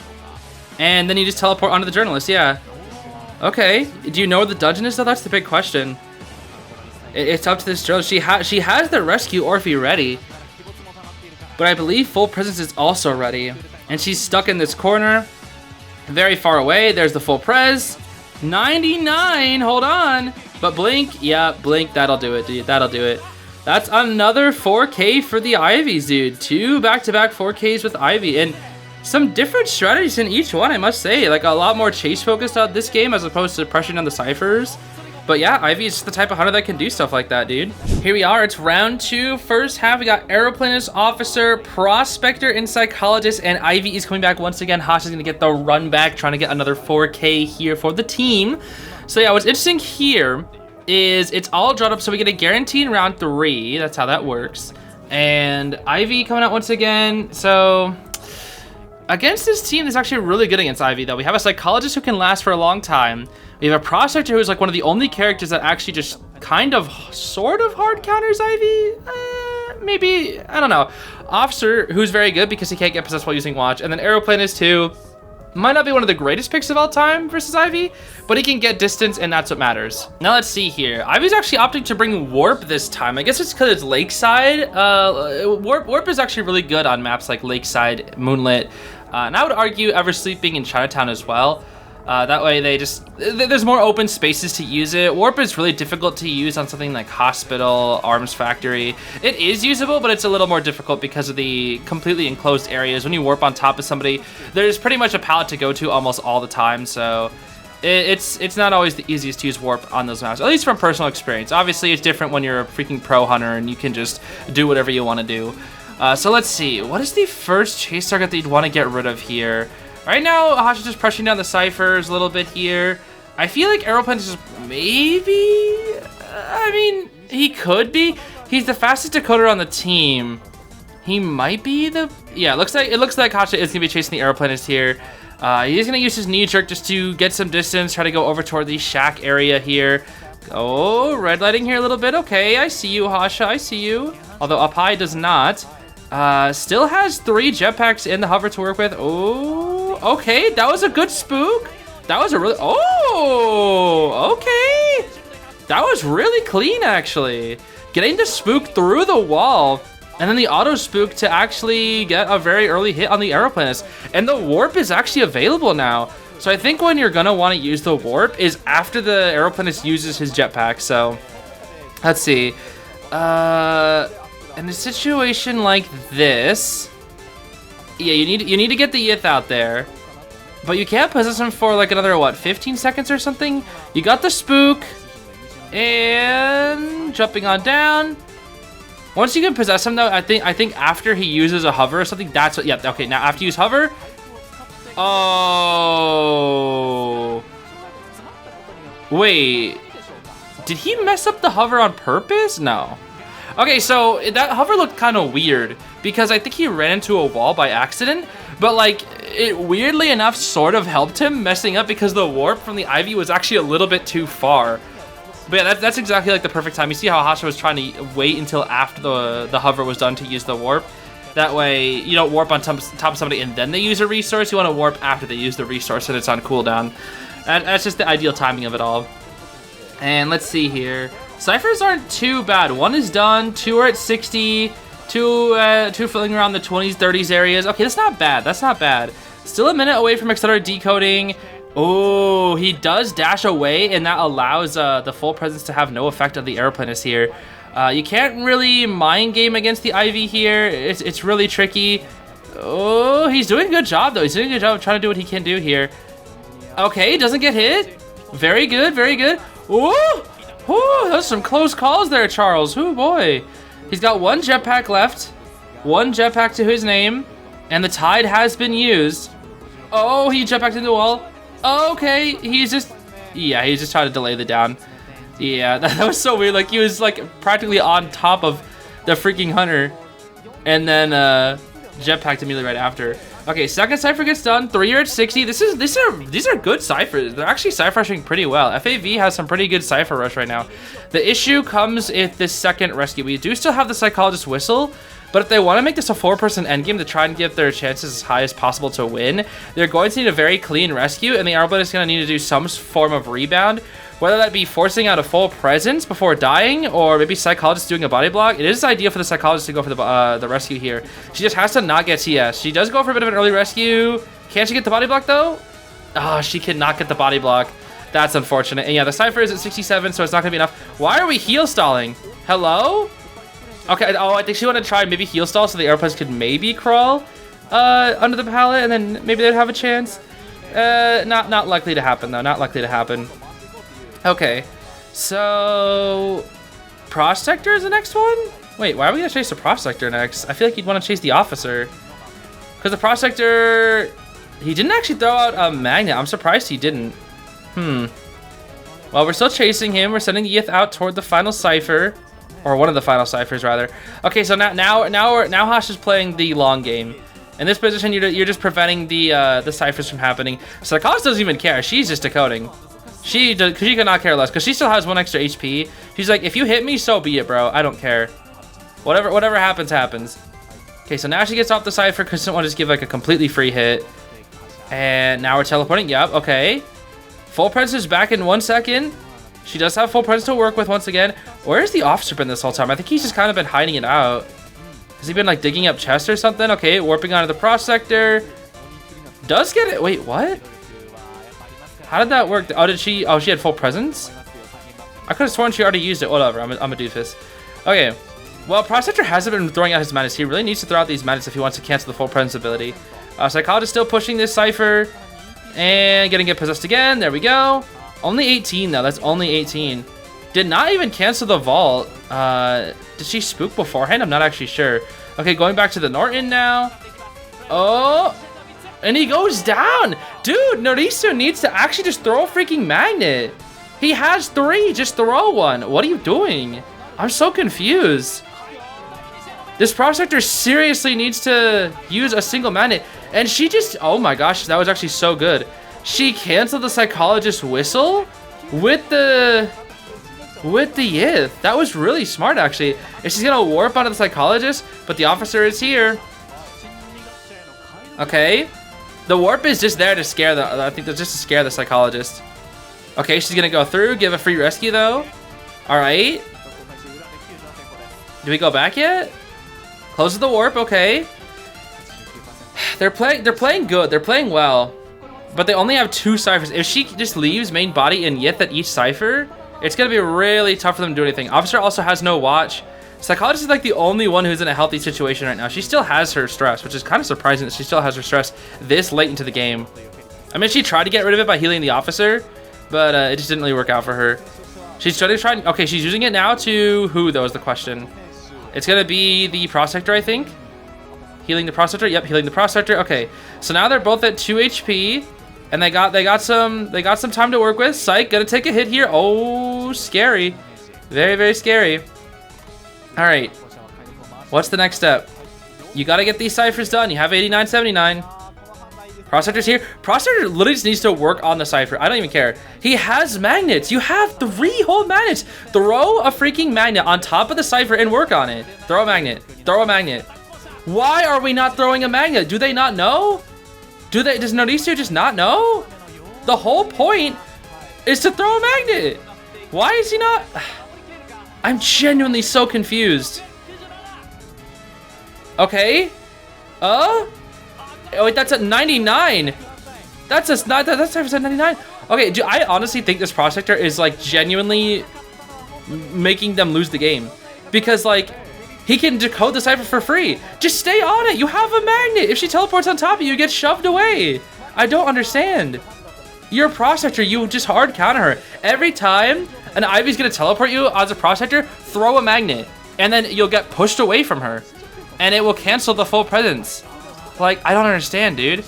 and then you just teleport onto the journalist, yeah. Okay, do you know where the dungeon is though? That's the big question. It's up to this journalist. She has the rescue Orphe ready, but I believe full presence is also ready. And she's stuck in this corner, very far away. There's the full pres. 99, hold on. But blink, yeah, blink, that'll do it, dude, that'll do it. That's another 4K for the Ivies, dude. 2 back-to-back 4Ks with Ivy, and some different strategies in each one, I must say. Like, a lot more chase-focused on this game as opposed to pressuring on the ciphers. But yeah, Ivy is just the type of hunter that can do stuff like that, dude. Here we are, it's round 2. First half, we got Aeroplanist, Officer, Prospector, and Psychologist, and Ivy is coming back once again. Hash is gonna get the run back, trying to get another 4K here for the team. So yeah, what's interesting here is it's all drawn up, so we get a guarantee in round 3. That's how that works. And Ivy coming out once again. So against this team, that's actually really good against Ivy, though. We have a Psychologist who can last for a long time. We have a Prospector who's like one of the only characters that actually just kind of, sort of hard counters Ivy. Maybe, I don't know. Officer, who's very good because he can't get possessed while using Watch. And then Aeroplanist, who might not be one of the greatest picks of all time versus Ivy, but he can get distance, and that's what matters. Now let's see here. Ivy's actually opting to bring Warp this time. I guess it's because it's Lakeside. Warp is actually really good on maps like Lakeside, Moonlit, and I would argue Ever Sleeping in Chinatown as well. That way there's more open spaces to use it. Warp is really difficult to use on something like Hospital, Arms Factory. It is usable, but it's a little more difficult because of the completely enclosed areas. When you warp on top of somebody, there's pretty much a pallet to go to almost all the time, so it's not always the easiest to use Warp on those maps, at least from personal experience. Obviously, it's different when you're a freaking pro hunter and you can just do whatever you want to do. So let's see. What is the first chase target that you'd want to get rid of here? Right now, Hash is just pressing down the ciphers a little bit here. I feel like Aeroplan is maybe, I mean, he could be. He's the fastest decoder on the team. He might be the, yeah, it looks like Hash is gonna be chasing the Aeroplanist here. He's gonna use his knee jerk just to get some distance, try to go over toward the shack area here. Oh, red lighting here a little bit. Okay, I see you, Hasha, I see you. Although up high does not. Still has 3 jetpacks in the hover to work with. Oh, okay, that was a good spook. That was a really, oh, okay. That was really clean, actually. Getting the spook through the wall. And then the auto spook to actually get a very early hit on the aeroplanist. And the warp is actually available now. So I think when you're gonna want to use the warp is after the aeroplanist uses his jetpack. So let's see. In a situation like this, yeah, you need to get the Yith out there. But you can't possess him for like another, what, 15 seconds or something? You got the spook. And jumping on down. Once you can possess him though, I think after he uses a hover or something, that's what, yeah, okay, now after you use hover. Oh. Wait. Did he mess up the hover on purpose? No. Okay, so that hover looked kind of weird because I think he ran into a wall by accident, but like it weirdly enough sort of helped him messing up because the warp from the Ivy was actually a little bit too far. But yeah, that's exactly like the perfect time. You see how Hasha was trying to wait until after the hover was done to use the warp. That way you don't warp on top of somebody and then they use a resource. You want to warp after they use the resource and it's on cooldown. That's just the ideal timing of it all. And let's see here. Ciphers aren't too bad. One is done, two are at 60, two filling around the 20s, 30s areas. Okay, that's not bad. That's not bad. Still a minute away from accelerated decoding. Oh, he does dash away, and that allows the full presence to have no effect on the aeroplanist here. You can't really mind game against the Ivy here. It's really tricky. Oh, he's doing a good job, though. He's doing a good job of trying to do what he can do here. Okay, doesn't get hit. Very good, very good. Ooh, ooh, those are some close calls there, Charles. Oh, boy. He's got one jetpack left. One jetpack to his name. And the tide has been used. Oh, he jetpacked into the wall. Okay, he's just trying to delay the down. Yeah, that was so weird. Like, he was, like, practically on top of the freaking hunter. And then, jetpacked immediately right after. Okay, second cipher gets done. 3 are at 60. These are good ciphers. They're actually cipher rushing pretty well. FAV has some pretty good cipher rush right now. The issue comes with this second rescue. We do still have the psychologist whistle, but if they want to make this a 4-person endgame to try and get their chances as high as possible to win, they're going to need a very clean rescue, and the airblade is going to need to do some form of rebound, whether that be forcing out a full presence before dying, or maybe psychologist doing a body block. It is ideal for the psychologist to go for the rescue here. She just has to not get TS. She does go for a bit of an early rescue. Can she get the body block though? Ah, she cannot get the body block. That's unfortunate. And yeah, the cipher is at 67, so it's not gonna be enough. Why are we heal stalling? Hello? Okay, oh, I think she wanted to try maybe heal stall so the airplanes could maybe crawl under the pallet, and then maybe they'd have a chance. Not likely to happen though. Not likely to happen. Okay, so Prospector is the next one? Wait, why are we gonna chase the Prospector next? I feel like you'd want to chase the officer. Because the Prospector, he didn't actually throw out a magnet. I'm surprised he didn't. Well, we're still chasing him. We're sending the Yith out toward the final cipher. Or one of the final ciphers, rather. Okay, so now Hash is playing the long game. In this position, you're just preventing the ciphers from happening. Psychologist doesn't even care. She's just decoding. She could not care less because she still has 1 extra HP. She's like, if you hit me, so be it, bro. I don't care. Whatever happens, happens. Okay, so now she gets off the cipher because she doesn't want to just give like a completely free hit. And now we're teleporting. Yep, okay. Full presence is back in 1 second. She does have full presence to work with once again. Where's the officer been this whole time? I think he's just kind of been hiding it out. Has he been like digging up chests or something? Okay, warping onto the Prospector. Does get it. Wait, what? How did that work? Oh, she had full presence? I could have sworn she already used it. Whatever, I'm a doofus. Okay, well, Prospector hasn't been throwing out his madness. He really needs to throw out these madness if he wants to cancel the full presence ability. Psychologist still pushing this cipher. And getting it possessed again. There we go. Only 18 though. That's only 18. Did not even cancel the vault. Did she spook beforehand? I'm not actually sure. Okay, going back to the Norton now. Oh, and he goes down. Dude, Norisu needs to actually just throw a freaking magnet. He has 3. Just throw one. What are you doing? I'm so confused. This Prospector seriously needs to use a single magnet. And she just, oh my gosh, that was actually so good. She canceled the psychologist whistle with the Yith. That was really smart, actually. And she's gonna warp onto the psychologist, but the officer is here. Okay. The warp is just there to scare I think that's just to scare the psychologist. Okay, she's gonna go through, give a free rescue though. All right. Do we go back yet? Closes the warp, okay. They're playing good. They're playing well. But they only have 2 ciphers. If she just leaves main body and Yith at each cipher, it's gonna be really tough for them to do anything. Officer also has no watch. Psychologist is like the only one who's in a healthy situation right now. She still has her stress, which is kind of surprising that she still has her stress this late into the game. I mean, she tried to get rid of it by healing the officer, but it just didn't really work out for her. She's trying. Okay, she's using it now to who though is the question. It's gonna be the Prospector, I think. Healing the Prospector. Yep, healing the Prospector. Okay, so now they're both at 2 HP, and they got some time to work with. Psych, gonna take a hit here. Oh, scary, very, very scary. All right, what's the next step? You gotta get these ciphers done. You have 89.79. Prospector's here. Prospector literally just needs to work on the cipher. I don't even care. He has magnets. You have 3 whole magnets. Throw a freaking magnet on top of the cipher and work on it. Throw a magnet. Throw a magnet. Why are we not throwing a magnet? Do they not know? Does Norisu just not know? The whole point is to throw a magnet. Why is he not? I'm genuinely so confused. Okay. Oh wait, that's at 99. That's at 99. Okay, I honestly think this Prospector is like genuinely making them lose the game, because like he can decode the cipher for free. Just stay on it. You have a magnet. If she teleports on top of you, you get shoved away. I don't understand. You're a Prospector. You just hard counter her every time an Ivy's gonna teleport you as a Prospector. Throw a magnet, and then you'll get pushed away from her, and it will cancel the full presence. Like, I don't understand, dude.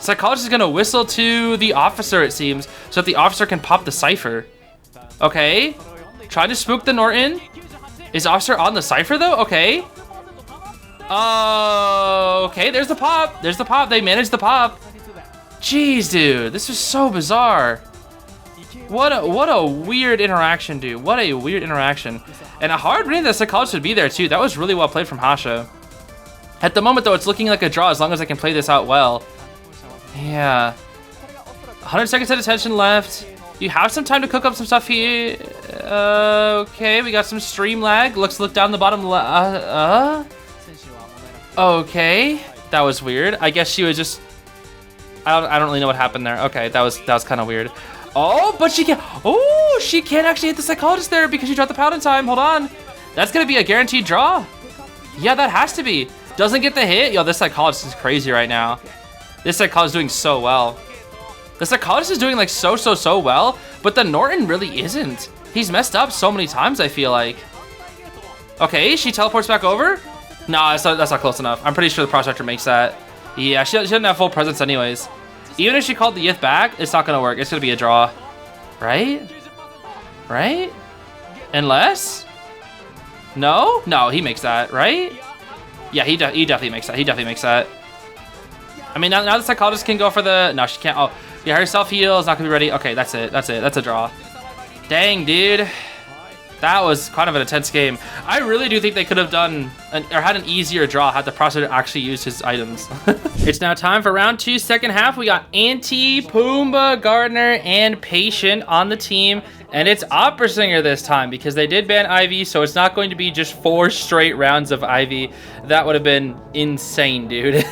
Psychologist is gonna whistle to the officer, it seems, so that the officer can pop the cipher. Okay. Trying to spook the Norton. Is officer on the cipher, though? Okay. Okay, there's the pop. There's the pop. They managed the pop. Jeez, dude. This is so bizarre. What a weird interaction, dude. What a weird interaction. And a hard reading that Psychologist would be there, too. That was really well played from Hasha. At the moment, though, it's looking like a draw as long as I can play this out well. Yeah. 100 seconds of attention left. You have some time to cook up some stuff here. Okay, we got some stream lag. Let's look down the bottom. Okay, that was weird. I guess she was just. I don't really know what happened there. Okay, that was kind of weird. Oh, but she can't. Oh, she can't actually hit the Psychologist there because she dropped the pound in time. Hold on. That's gonna be a guaranteed draw. Yeah, that has to be. Doesn't get the hit. Yo, this Psychologist is crazy right now. This Psychologist is doing so well. The Psychologist is doing like so well, but the Norton really isn't. He's messed up so many times, I feel like. Okay, she teleports back over? Nah, that's not close enough. I'm pretty sure the Prospector makes that. Yeah, she doesn't have full presence anyways. Even if she called the Yith back, it's not gonna work. It's gonna be a draw. Right? Right? Unless? No? No, he makes that, right? Yeah, he definitely makes that. He definitely makes that. I mean, now the Psychologist can go for the... No, she can't. Oh, yeah, her self-heal is not going to be ready. Okay, that's it. That's it. That's a draw. Dang, dude. That was kind of an intense game. I really do think they could have done... or had an easier draw had the Prospector actually used his items. It's now time for round 2, second half. We got Auntie, Pumbaa, Gardner, and Patient on the team. And it's Opera Singer this time because they did ban Ivy, so it's not going to be just 4 straight rounds of Ivy. That would have been insane, dude.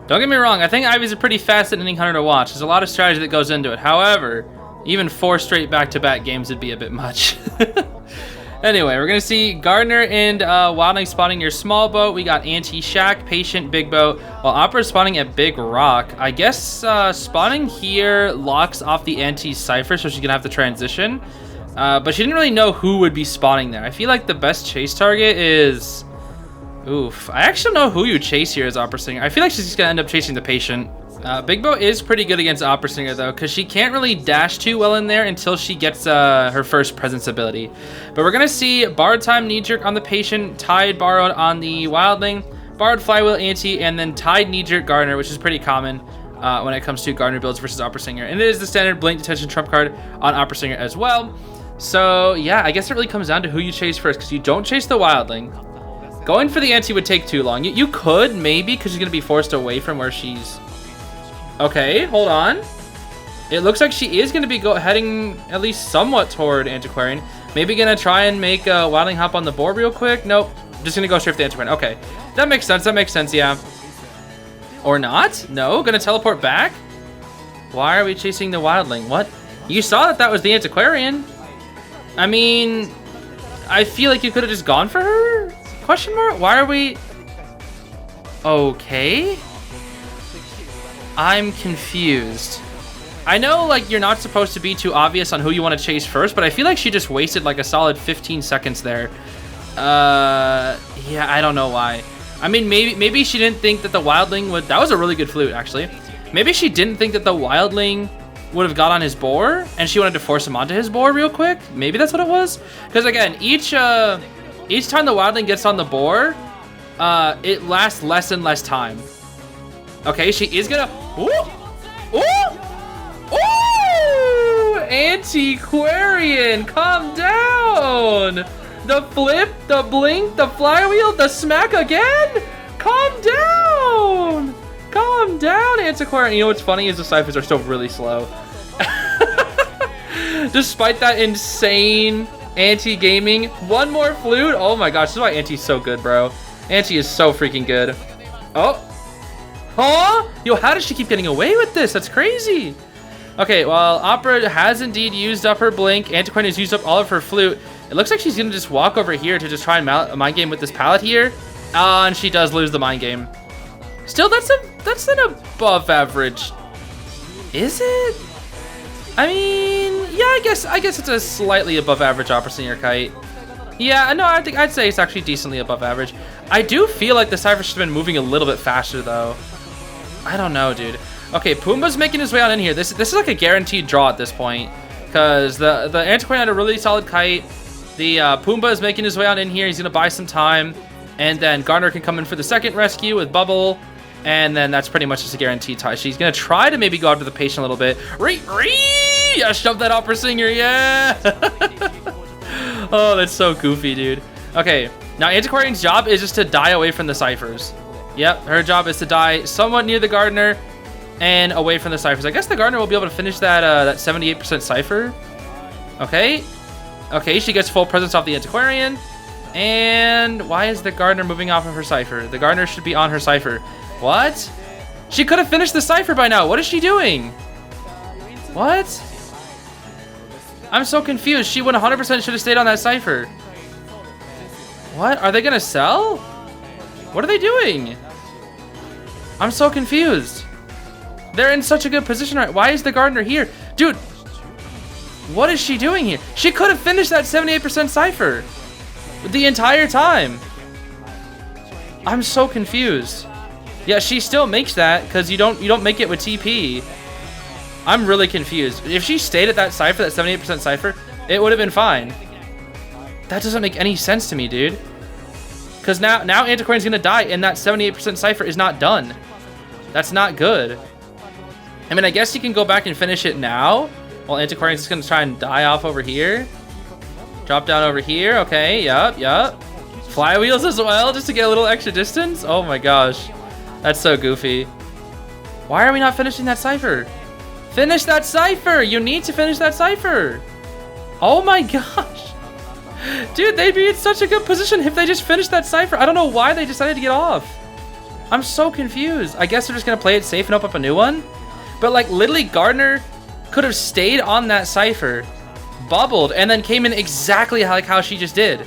Don't get me wrong, I think Ivy's a pretty fascinating hunter to watch. There's a lot of strategy that goes into it. However, even 4 straight back-to-back games would be a bit much. Anyway, we're gonna see Gardner and Wildling spawning near Small Boat. We got Auntie, Shack, Patient, Big Boat, while Opera's spawning at Big Rock. I guess spawning here locks off the Auntie's cipher, so she's gonna have to transition. But she didn't really know who would be spawning there. I feel like the best chase target is... Oof. I actually don't know who you chase here as Opera Singer. I feel like she's just gonna end up chasing the Patient. Big Boat is pretty good against Opera Singer though, because she can't really dash too well in there until she gets her first presence ability. But we're gonna see Borrowed Time Knee Jerk on the Patient, Tide Borrowed on the Wildling, Borrowed Flywheel Auntie, and then Tide Knee Jerk Gardner, which is pretty common when it comes to Gardner builds versus Opera Singer. And it is the standard Blink Detention trump card on Opera Singer as well. So yeah, I guess it really comes down to who you chase first, because you don't chase the Wildling. Going for the Auntie would take too long. You could, maybe, because she's going to be forced away from where she's... Okay, hold on. It looks like she is going to be heading at least somewhat toward Antiquarian. Maybe going to try and make Wildling hop on the board real quick. Nope. Just gonna go straight for the Antiquarian. Okay, that makes sense. That makes sense. Yeah. Or not? No, gonna teleport back? Why are we chasing the Wildling? What? You saw that that was the Antiquarian. I mean, I feel like you could have just gone for her? Question mark? Why are we... Okay. I'm confused. I know, like, you're not supposed to be too obvious on who you want to chase first, but I feel like she just wasted, like, a solid 15 seconds there. Yeah, I don't know why. I mean, maybe she didn't think that the Wildling would... That was a really good flute, actually. Maybe she didn't think that the Wildling would have got on his boar, and she wanted to force him onto his boar real quick. Maybe that's what it was. Because, again, each time the Wildling gets on the boar, it lasts less and less time. Okay, she is gonna... Ooh! Ooh! Ooh! Antiquarian, calm down! The flip, the blink, the flywheel, the smack again? Calm down! Calm down, Antiquarian. You know what's funny is the ciphers are still really slow. Despite that insane anti-gaming. One more flute? Oh my gosh, this is why Anti's so good, bro. Anti is so freaking good. Oh. Huh? Yo, how does she keep getting away with this? That's crazy. Okay, well, Opera has indeed used up her blink. Antiquarian has used up all of her flute. It looks like she's gonna just walk over here to just try and mind game with this pallet here. And she does lose the mind game. Still, that's an above average. Is it? I mean, yeah, I guess it's a slightly above average Opera Senior Kite. Yeah, no, I'd say it's actually decently above average. I do feel like the Cypher should have been moving a little bit faster though. I don't know, dude. Okay, Pumbaa's making his way on in here. This is like a guaranteed draw at this point, because the Antiquarian had a really solid kite. The Pumbaa is making his way on in here. He's gonna buy some time, and then Garner can come in for the second rescue with Bubble, and then that's pretty much just a guaranteed tie. She's gonna try to maybe go after the patient a little bit. Yeah, shove that Opera Singer, yeah. Oh, that's so goofy, dude. Okay, now Antiquarian's job is just to die away from the ciphers. Yep, her job is to die somewhat near the Gardener and away from the ciphers. I guess the Gardener will be able to finish that that 78% cipher. Okay. Okay, she gets full presence off the Antiquarian. And why is the Gardener moving off of her cipher? The Gardener should be on her cipher. What? She could have finished the cipher by now. What is she doing? What? I'm so confused. She 100% should have stayed on that cipher. What? Are they gonna sell? What are they doing? I'm so confused. They're in such a good position, right? Why is the Gardener here? Dude, what is she doing here? She could have finished that 78% cipher the entire time. I'm so confused. Yeah, she still makes that because you don't make it with TP. I'm really confused. If she stayed at that cipher, that 78% cipher, it would have been fine. That doesn't make any sense to me, dude. Because now Antiquarian's gonna die and that 78% cipher is not done. That's not good. I mean, I guess you can go back and finish it now. While Antiquarian's just gonna try and die off over here. Drop down over here. Okay, yup. Flywheels as well, just to get a little extra distance. Oh my gosh. That's so goofy. Why are we not finishing that cipher? Finish that cipher! You need to finish that cipher! Oh my gosh. Dude, they'd be in such a good position if they just finished that cipher. I don't know why they decided to get off. I'm so confused. I guess they're just gonna play it safe and open up a new one? But like, literally, Gardener could have stayed on that cipher, bubbled, and then came in exactly like how she just did.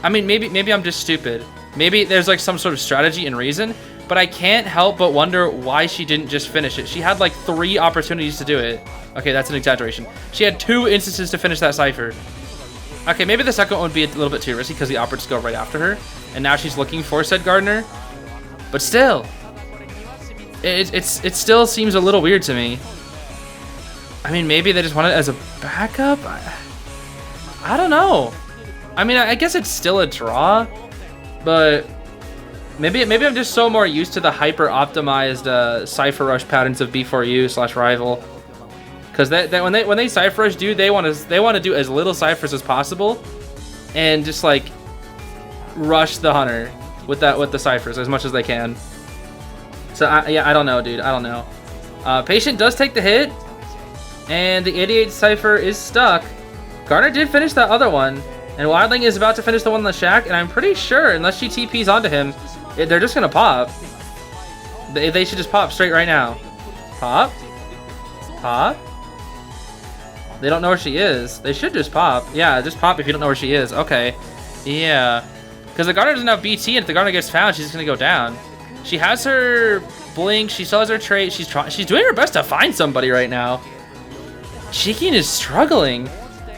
I mean, maybe I'm just stupid. Maybe there's like some sort of strategy and reason, but I can't help but wonder why she didn't just finish it. She had like 3 opportunities to do it. Okay, that's an exaggeration. She had 2 instances to finish that cipher. Okay, maybe the second one would be a little bit too risky because the operas go right after her, and now she's looking for said Gardener. But still, it still seems a little weird to me. I mean, maybe they just want it as a backup? I don't know. I mean, I guess it's still a draw, but maybe I'm just so more used to the hyper-optimized Cypher Rush patterns of B4U/Rival. Because when they Cypher Rush, dude, they want to do as little ciphers as possible, and just like rush the hunter with the ciphers as much as they can. So yeah, I don't know, dude. I don't know. Patient does take the hit, and the 88 cipher is stuck. Garner did finish that other one. And Wildling is about to finish the one on the shack, and I'm pretty sure, unless she TPs onto him, they're just gonna pop. They should just pop straight right now. Pop. Pop. They don't know where she is. They should just pop. Yeah, just pop if you don't know where she is. Okay. Yeah. Because the Gardener doesn't have BT, and if the Gardener gets found, she's just gonna go down. She has her blink. She still has her trait. She's doing her best to find somebody right now. Cheekin is struggling.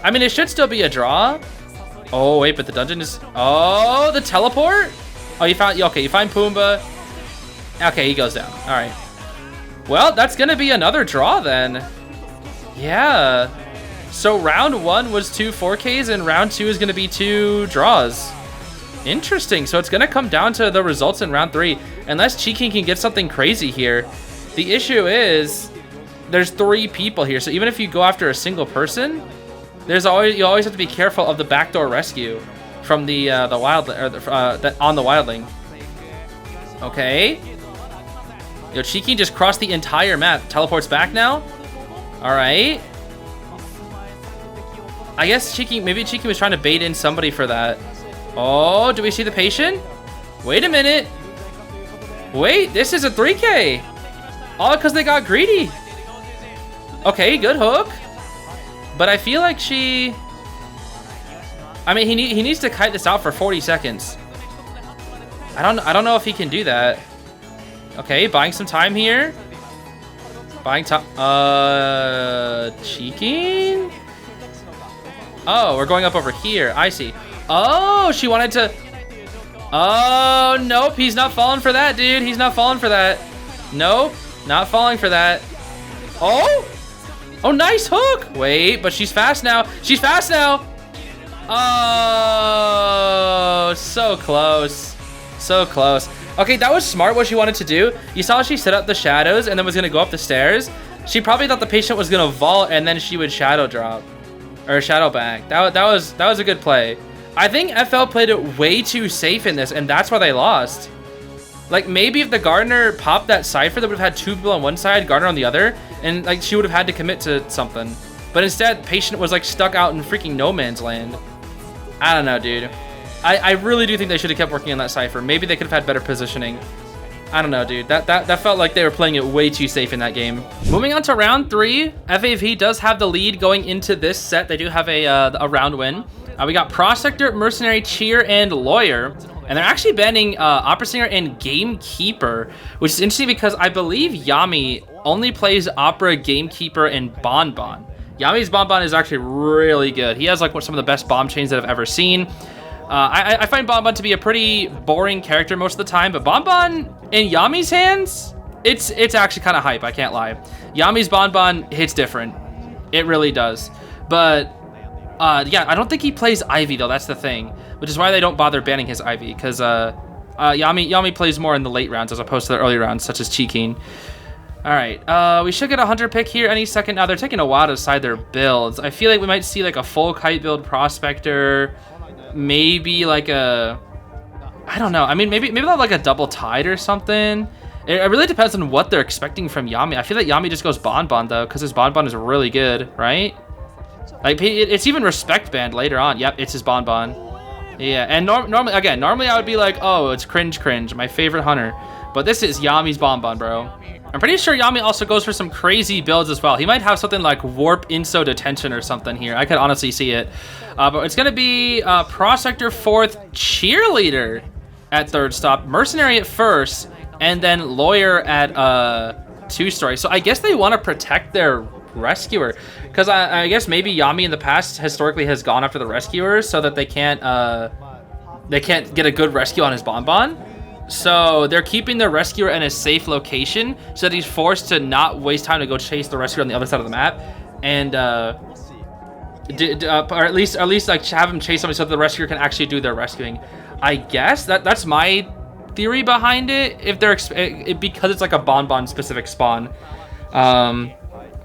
I mean, it should still be a draw. Oh, wait, but the dungeon is... Oh, the teleport? Oh, you found... Okay, you find Pumbaa. Okay, he goes down. All right. Well, that's going to be another draw then. Yeah. So round 1 was 2 4Ks, and round 2 is going to be 2 draws. Interesting. So it's going to come down to the results in round 3. Unless Cheekin can get something crazy here. The issue is there's 3 people here. So even if you go after a single person... you always have to be careful of the backdoor rescue from the on the wildling. Okay. Yo, Cheeky just crossed the entire map. Teleports back now. All right. I guess maybe Cheeky was trying to bait in somebody for that. Oh, do we see the patient? Wait a minute. Wait, this is a 3K. All because they got greedy. Okay, good hook. But I feel like she... I mean, he needs to kite this out for 40 seconds. I don't know if he can do that. Okay, buying some time here. Buying time. Cheeking? Oh, we're going up over here. I see. Oh, she wanted to... Oh, nope. He's not falling for that, dude. He's not falling for that. Nope. Not falling for that. Oh! Oh, nice hook! Wait, but she's fast now. She's fast now! Oh, so close. So close. Okay, that was smart what she wanted to do. You saw she set up the shadows and then was going to go up the stairs. She probably thought the patient was going to vault and then she would shadow drop. Or shadow back. That was a good play. I think FL played it way too safe in this, and that's why they lost. Like, maybe if the Gardener popped that Cypher, they would have had 2 people on one side, Gardener on the other, and, like, she would have had to commit to something. But instead, Patient was, like, stuck out in freaking no man's land. I don't know, dude. I really do think they should have kept working on that Cypher. Maybe they could have had better positioning. I don't know, dude. That felt like they were playing it way too safe in that game. Moving on to round 3, FAV does have the lead going into this set. They do have a round win. We got Prospector, Mercenary, Cheer, and Lawyer. And they're actually banning Opera Singer and Gamekeeper, which is interesting because I believe Yami only plays Opera, Gamekeeper, and Bonbon. Yami's Bonbon is actually really good. He has like some of the best bomb chains that I've ever seen. I find Bonbon to be a pretty boring character most of the time, but Bonbon in Yami's hands, it's actually kind of hype, I can't lie. Yami's Bonbon hits different. It really does. But yeah, I don't think he plays Ivy though, that's the thing. Which is why they don't bother banning his Ivy, because Yami plays more in the late rounds as opposed to the early rounds, such as Cheeking. All right, we should get a Hunter pick here any second now. They're taking a while to decide their builds. I feel like we might see like a full kite build Prospector, maybe like a, I don't know. I mean, maybe they'll like a double tide or something. It really depends on what they're expecting from Yami. I feel like Yami just goes Bonbon though, because his Bonbon is really good, right? Like it's even respect banned later on. Yep, it's his Bonbon. Yeah, and normally I would be like, oh, it's cringe, my favorite hunter. But this is Yami's Bonbon, bro. I'm pretty sure Yami also goes for some crazy builds as well. He might have something like Warp Inso Detention or something here. I could honestly see it. But it's going to be Prospector 4th, Cheerleader at 3rd stop, Mercenary at 1st, and then Lawyer at 2-story. So I guess they want to protect their Rescuer. Because I guess maybe Yami in the past historically has gone after the Rescuers so that they can't get a good rescue on his Bonbon. So they're keeping the Rescuer in a safe location so that he's forced to not waste time to go chase the Rescuer on the other side of the map, and or at least like have him chase somebody so that the Rescuer can actually do their rescuing. I guess that's my theory behind it. If they're because it's like a Bonbon specific spawn.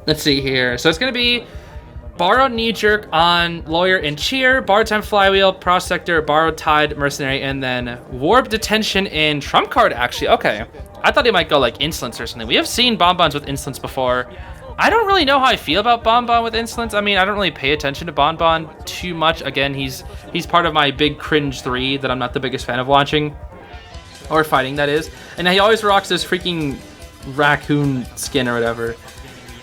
Let's see here. So it's gonna be Borrowed Knee Jerk on Lawyer and Cheer, Borrowed Time Flywheel, Prospector, Borrowed Tide, Mercenary, and then Warp Detention and Trump Card, actually. Okay. I thought he might go like Insolence or something. We have seen Bonbons with Insolence before. I don't really know how I feel about Bonbon with Insolence. I mean, I don't really pay attention to Bonbon too much. Again, he's part of my big cringe 3 that I'm not the biggest fan of watching. Or fighting, that is. And he always rocks this freaking raccoon skin or whatever.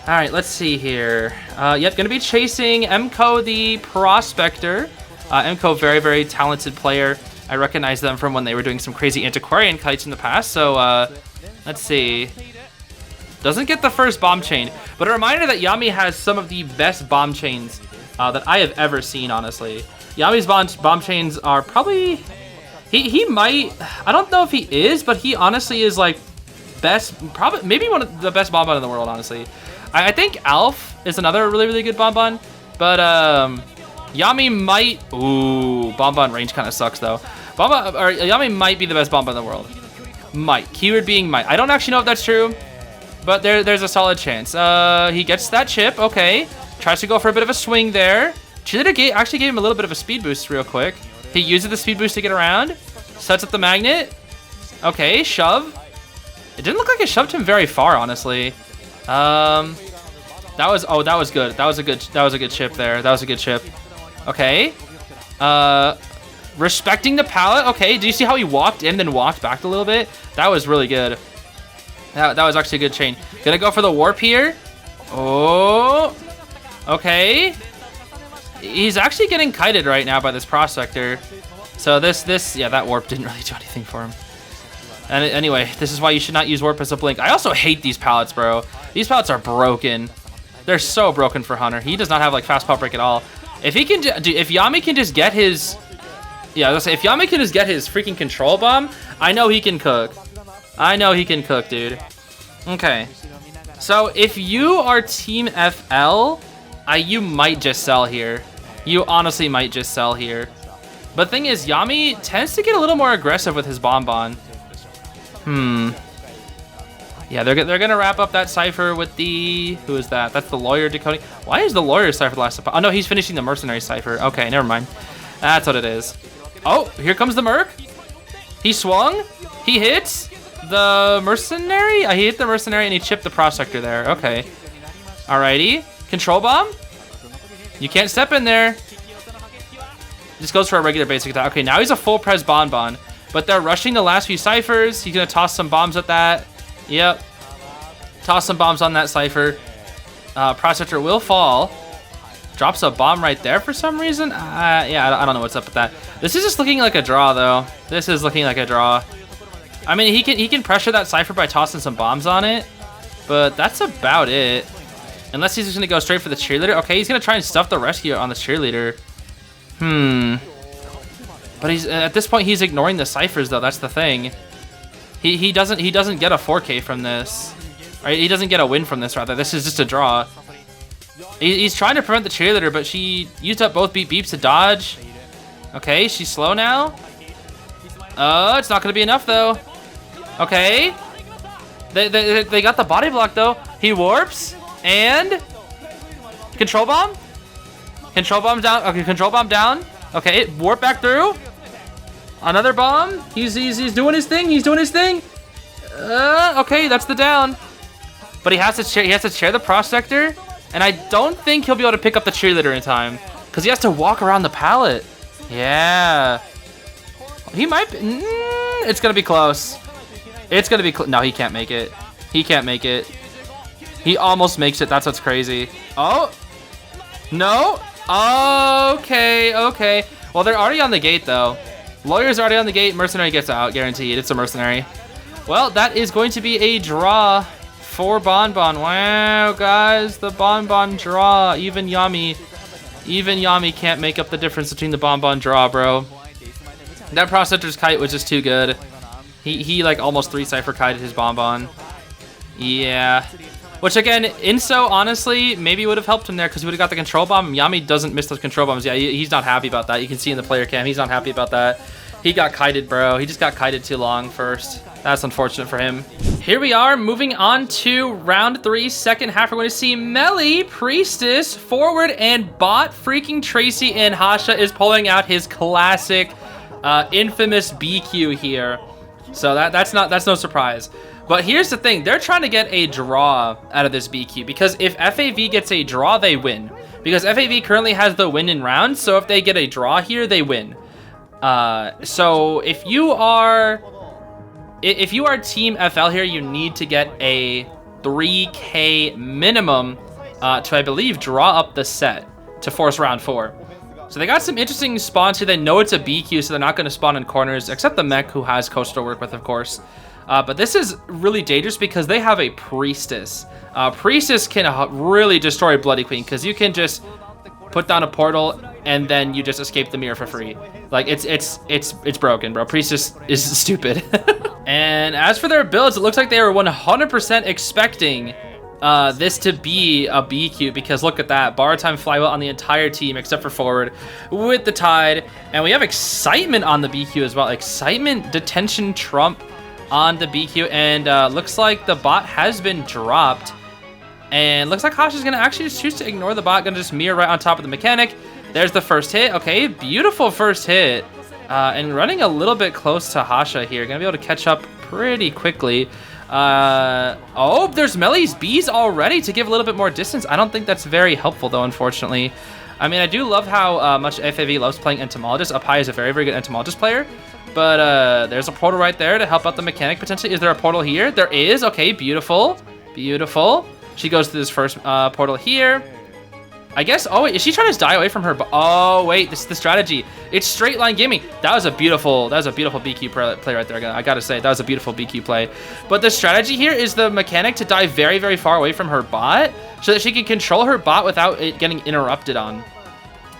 Alright, let's see here. Yep, gonna be chasing Emco the Prospector. Emco, very, very talented player. I recognize them from when they were doing some crazy antiquarian kites in the past. So, let's see. Doesn't get the first bomb chain, but a reminder that Yami has some of the best bomb chains that I have ever seen, honestly. Yami's bomb chains are probably... He might... I don't know if he is, but he honestly is, like, best... Probably, maybe one of the best bonbon in the world, honestly. I think Alf is another really, really good bonbon, but Yami might... Ooh, bonbon range kind of sucks, though. Yami might be the best bonbon in the world. Might. Keyword being might. I don't actually know if that's true. But there's a solid chance. He gets that chip. Okay. Tries to go for a bit of a swing there. Cheerleader actually gave him a little bit of a speed boost real quick. He uses the speed boost to get around. Sets up the magnet. Okay, shove. It didn't look like it shoved him very far, honestly. That was good. That was a good chip there. That was a good chip. Okay. Respecting the pallet. Okay, do you see how he walked in then walked back a little bit? That was really good. That was actually a good chain. Gonna go for the warp here. Oh, okay. He's actually getting kited right now by this Prospector. So yeah, that warp didn't really do anything for him. And anyway, this is why you should not use warp as a blink. I also hate these pallets, bro. These pallets are broken. They're so broken for Hunter. He does not have like fast pop break at all. If he can, if Yami can just get his, yeah, I was gonna say, if Yami can just get his freaking control bomb, I know he can cook. I know he can cook, dude. Okay. So if you are Team FL, you might just sell here. You honestly might just sell here. But thing is, Yami tends to get a little more aggressive with his bonbon. Yeah, they're gonna wrap up that cipher with the... Who is that? That's the lawyer decoding. Why is the lawyer cipher the last... Oh, no, he's finishing the mercenary cipher. Okay, never mind. That's what it is. Oh, here comes the merc. He swung. He hits the mercenary. He hit the mercenary and he chipped the Prospector there. Okay. Alrighty. Control bomb. You can't step in there. Just goes for a regular basic attack. Okay, now he's a full pres bonbon. But they're rushing the last few ciphers. He's gonna toss some bombs at that. Yep. Toss some bombs on that cipher. Prospector will fall. Drops a bomb right there for some reason. Yeah, I don't know what's up with that. This is just looking like a draw, though. This is looking like a draw. I mean, he can pressure that cipher by tossing some bombs on it, but that's about it. Unless he's just gonna go straight for the cheerleader. Okay, he's gonna try and stuff the rescue on the cheerleader. But he's at this point he's ignoring the ciphers, though. That's the thing. He doesn't get a 4K from this. Right? He doesn't get a win from this, rather. This is just a draw. He's trying to prevent the cheerleader, but she used up both beep beeps to dodge. Okay, she's slow now. It's not gonna be enough though. Okay. They got the body block though. He warps and control bomb. Control bomb down. Okay, control bomb down. Okay, warp back through. Another bomb. He's doing his thing. He's doing his thing. Okay, that's the down. But he has to chair the Prospector, and I don't think he'll be able to pick up the cheerleader in time because he has to walk around the pallet. Yeah. He might be, it's gonna be close. It's gonna be no, he can't make it. He can't make it. He almost makes it. That's what's crazy. Oh no. Okay. Well, they're already on the gate though. Lawyer's already on the gate. Mercenary gets out, guaranteed. It's a mercenary. Well, that is going to be a draw for Bonbon. Wow, guys, the Bonbon draw. Even Yami can't make up the difference between the Bonbon draw, bro. That Prospector's kite was just too good. He like almost 3 cipher kited his Bonbon. Yeah. Which again, Inso honestly maybe would have helped him there because he would have got the control bomb. Yami doesn't miss those control bombs. Yeah, he's not happy about that. You can see in the player cam, he's not happy about that. He got kited, bro. He just got kited too long first. That's unfortunate for him. Here we are, moving on to round 3, second half. We're going to see Melly, Priestess, Forward, and Bot freaking Tracy, and Hasha is pulling out his classic, infamous BQ here. So that's no surprise. But here's the thing. They're trying to get a draw out of this BQ because if FAV gets a draw, they win. Because FAV currently has the win in rounds, so if they get a draw here, they win. So if you are Team FL here, you need to get a 3K minimum to, I believe, draw up the set to force round 4. So they got some interesting spawns here. They know it's a BQ, so they're not going to spawn in corners, except the mech, who has coast to work with, of course. But this is really dangerous because they have a Priestess. Priestess can really destroy Bloody Queen because you can just put down a portal and then you just escape the mirror for free. Like, it's broken, bro. Priestess is stupid. And as for their builds, it looks like they were 100% expecting this to be a BQ because look at that. Bar time flywheel on the entire team except for forward with the Tide. And we have Excitement on the BQ as well. Excitement, Detention, Trump on the BQ. And looks like the bot has been dropped. And looks like Hasha's going to actually just choose to ignore the bot. Going to just mirror right on top of the mechanic. There's the first hit. Okay, beautiful first hit. And running a little bit close to Hasha here. Going to be able to catch up pretty quickly. Oh, there's Melly's bees already to give a little bit more distance. I don't think that's very helpful, though, unfortunately. I mean, I do love how much FAV loves playing Entomologist. Up High is a very, very good Entomologist player. But there's a portal right there to help out the mechanic, potentially. Is there a portal here? There is. Okay, beautiful. Beautiful. She goes to this first portal here. I guess, oh wait, is she trying to die away from her? Oh wait, this is the strategy. It's straight line gaming. That was a beautiful BQ play right there. I gotta say, that was a beautiful BQ play. But the strategy here is the mechanic to die very, very far away from her bot so that she can control her bot without it getting interrupted on,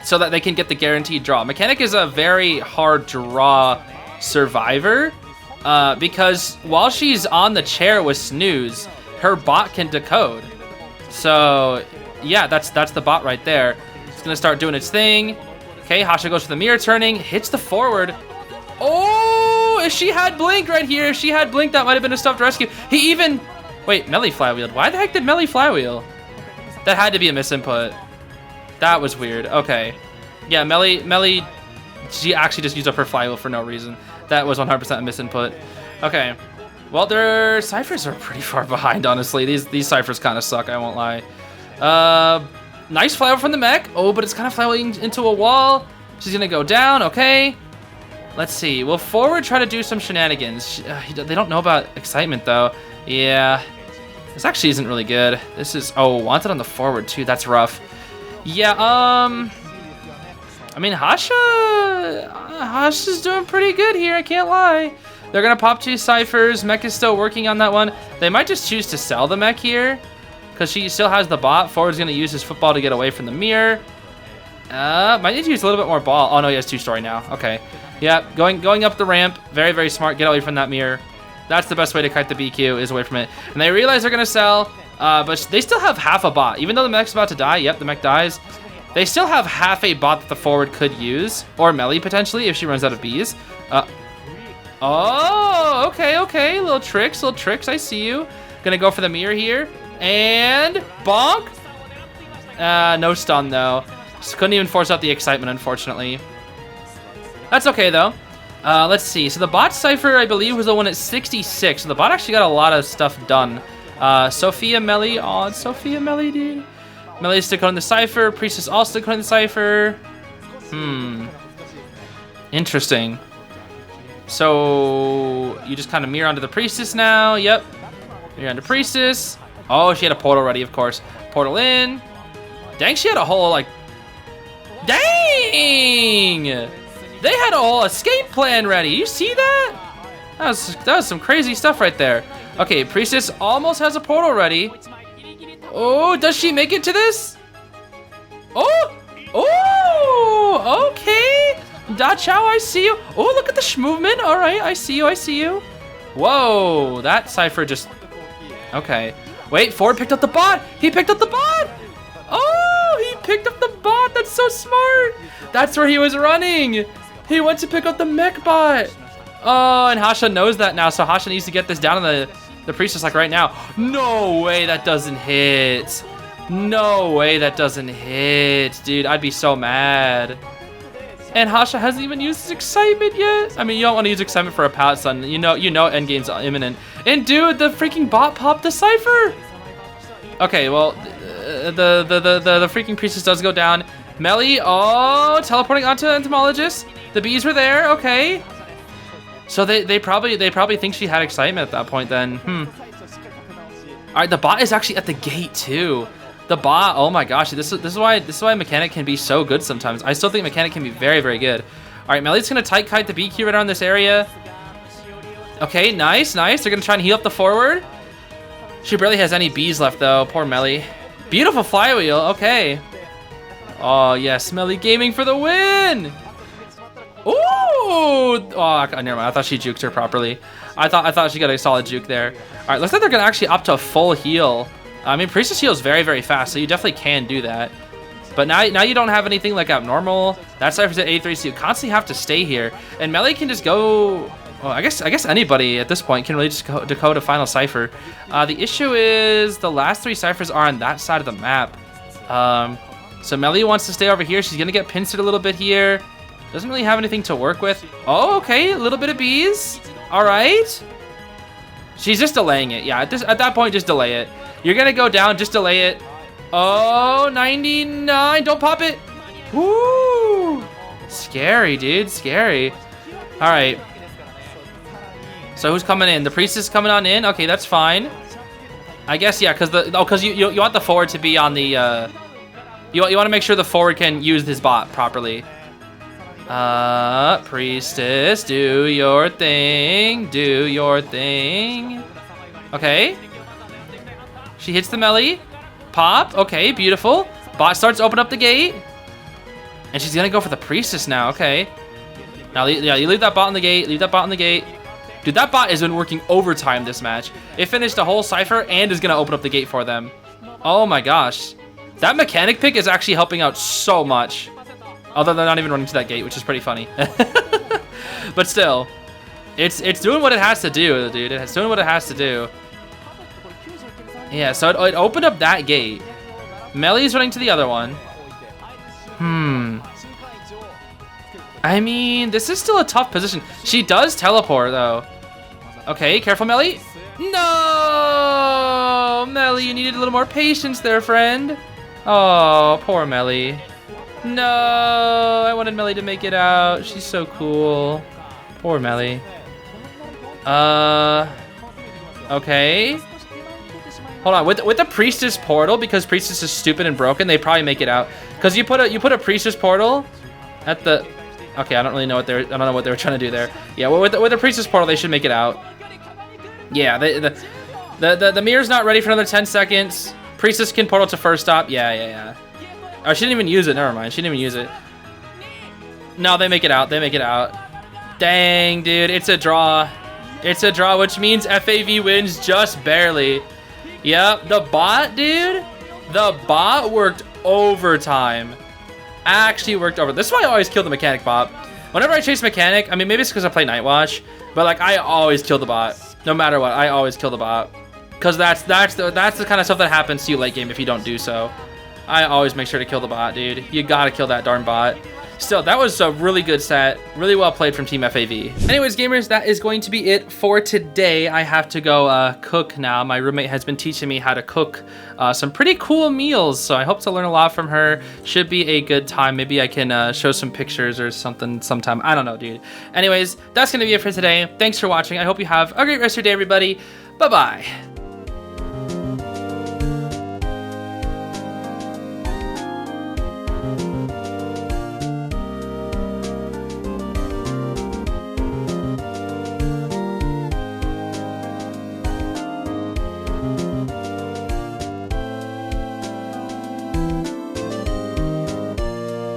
so that they can get the guaranteed draw. Mechanic is a very hard draw survivor because while she's on the chair with Snooze, her bot can decode. So yeah, that's the bot right there. It's gonna start doing its thing. Okay, Hasha goes for the mirror turning, hits the forward. Oh, if she had blink right here, if she had blink, that might have been a stuffed rescue. He even, wait, Melly flywheeled. Why the heck did Melly flywheel? That had to be a misinput. That was weird. Okay, yeah, Melly, she actually just used up her flywheel for no reason. That was 100% a misinput. Okay, well, their ciphers are pretty far behind, honestly. These ciphers kind of suck, I won't lie. Nice flywheel from the mech. Oh, but it's kind of flywheeling into a wall. She's gonna go down. Okay, let's see. Will forward try to do some shenanigans? They don't know about Excitement though. Yeah, this actually isn't really good. This is, oh, wanted on the forward too. That's rough. Yeah, I mean, Hasha's doing pretty good here, I can't lie. They're gonna pop 2 ciphers. Mech is still working on that one. They might just choose to sell the mech here because she still has the bot. Forward's gonna use his football to get away from the mirror. Might need to use a little bit more ball. Oh no, he has 2-story now. Okay, yeah, going up the ramp. Very, very smart. Get away from that mirror. That's the best way to kite the BQ, is away from it. And they realize they're gonna sell, but they still have half a bot. Even though the mech's about to die, yep, the mech dies. They still have half a bot that the forward could use, or Melly potentially if she runs out of bees. Oh, okay, little tricks, I see you. Gonna go for the mirror here, and bonk. No stun though. Just couldn't even force out the Excitement, unfortunately. That's okay though. Let's see, so the bot cipher, I believe, was the one at 66, so the bot actually got a lot of stuff done. Sophia Melly, oh, it's Sophia Melly, dude. Melly's still coding the cipher, Priestess also coding the cipher. Interesting. So you just kind of mirror onto the Priestess now. Yep, mirror onto Priestess. Oh, she had a portal ready, of course. Portal in. Dang, she had a whole, like, dang! They had a whole escape plan ready. You see that? That was some crazy stuff right there. Okay, Priestess almost has a portal ready. Oh, does she make it to this? Oh, okay. Da Chow, I see you. Oh, look at the movement. All right, I see you. Whoa, that cipher just, okay. Wait, Ford picked up the bot. He picked up the bot. Oh, he picked up the bot. That's so smart. That's where he was running. He went to pick up the mech bot. Oh, and Hasha knows that now, so Hasha needs to get this down on the Priestess like right now. No way that doesn't hit. No way that doesn't hit. Dude, I'd be so mad. And Hasha hasn't even used his excitement yet. I mean, you don't want to use excitement for a pallet stun. You know endgame's imminent. And dude, the freaking bot popped the Cypher. Okay, well, the freaking priestess does go down. Melly, oh, teleporting onto entomologist. The bees were there, okay. So they probably think she had excitement at that point then. All right, the bot is actually at the gate too. The bot, oh my gosh, this is why mechanic can be so good sometimes. I still think mechanic can be very, very good. All right, Melly's gonna tight kite the BQ right around this area. Okay, nice. They're gonna try and heal up the forward. She barely has any bees left though, poor Melly. Beautiful flywheel, okay. Oh yes, Melly gaming for the win. Ooh! Oh, never mind. I thought she juked her properly. I thought she got a solid juke there. All right, looks like they're gonna actually opt to a full heal. I mean, Priestess heals very, very fast, so you definitely can do that. But now you don't have anything like abnormal. That Cypher's at 83, so you constantly have to stay here. And Melly can just go. Well, I guess anybody at this point can really just decode a final Cypher. The issue is the last 3 Cyphers are on that side of the map. So Melly wants to stay over here. She's gonna get pincered a little bit here. Doesn't really have anything to work with. Oh, okay, a little bit of bees. All right. She's just delaying it. Yeah, at that point, just delay it. You're gonna go down, just delay it. Oh, 99, don't pop it. Woo! Scary, dude, scary. All right. So who's coming in? The priestess coming on in. Okay, that's fine. I guess, yeah, because you want the forward to be on the, you want to make sure the forward can use his bot properly. Priestess, do your thing. Do your thing. Okay. She hits the melee. Pop. Okay, beautiful. Bot starts to open up the gate. And she's going to go for the priestess now. Okay. Now, yeah, you leave that bot on the gate. Leave that bot on the gate. Dude, that bot has been working overtime this match. It finished a whole Cypher and is going to open up the gate for them. Oh my gosh. That mechanic pick is actually helping out so much. Although they're not even running to that gate, which is pretty funny. But still, it's doing what it has to do, dude. It's doing what it has to do. Yeah, so it opened up that gate. Melly's running to the other one. I mean, this is still a tough position. She does teleport, though. Okay, careful, Melly. No! Melly, you needed a little more patience there, friend. Oh, poor Melly. No, I wanted Melly to make it out. She's so cool. Poor Melly. Okay. Hold on, with the priestess portal, because priestess is stupid and broken, they probably make it out. Because you put a priestess portal at the. Okay, I don't really know what I don't know what they were trying to do there. Yeah, well, with the priestess portal, they should make it out. Yeah, the mirror's not ready for another 10 seconds. Priestess can portal to first stop. Yeah. Oh, she didn't even use it. Never mind. She didn't even use it. No, they make it out. They make it out. Dang, dude. It's a draw. It's a draw, which means FAV wins just barely. Yep. The bot, dude. The bot worked overtime. Actually worked over. This is why I always kill the mechanic bot. Whenever I chase mechanic, I mean, maybe it's because I play Night Watch, but like I always kill the bot. No matter what, I always kill the bot. Because that's the kind of stuff that happens to you late game if you don't do so. I always make sure to kill the bot, dude. You gotta kill that darn bot. Still, that was a really good set. Really well played from Team FAV. Anyways, gamers, that is going to be it for today. I have to go cook now. My roommate has been teaching me how to cook some pretty cool meals, so I hope to learn a lot from her. Should be a good time. Maybe I can show some pictures or something sometime. I don't know, dude. Anyways, that's gonna be it for today. Thanks for watching. I hope you have a great rest of your day, everybody. Bye-bye.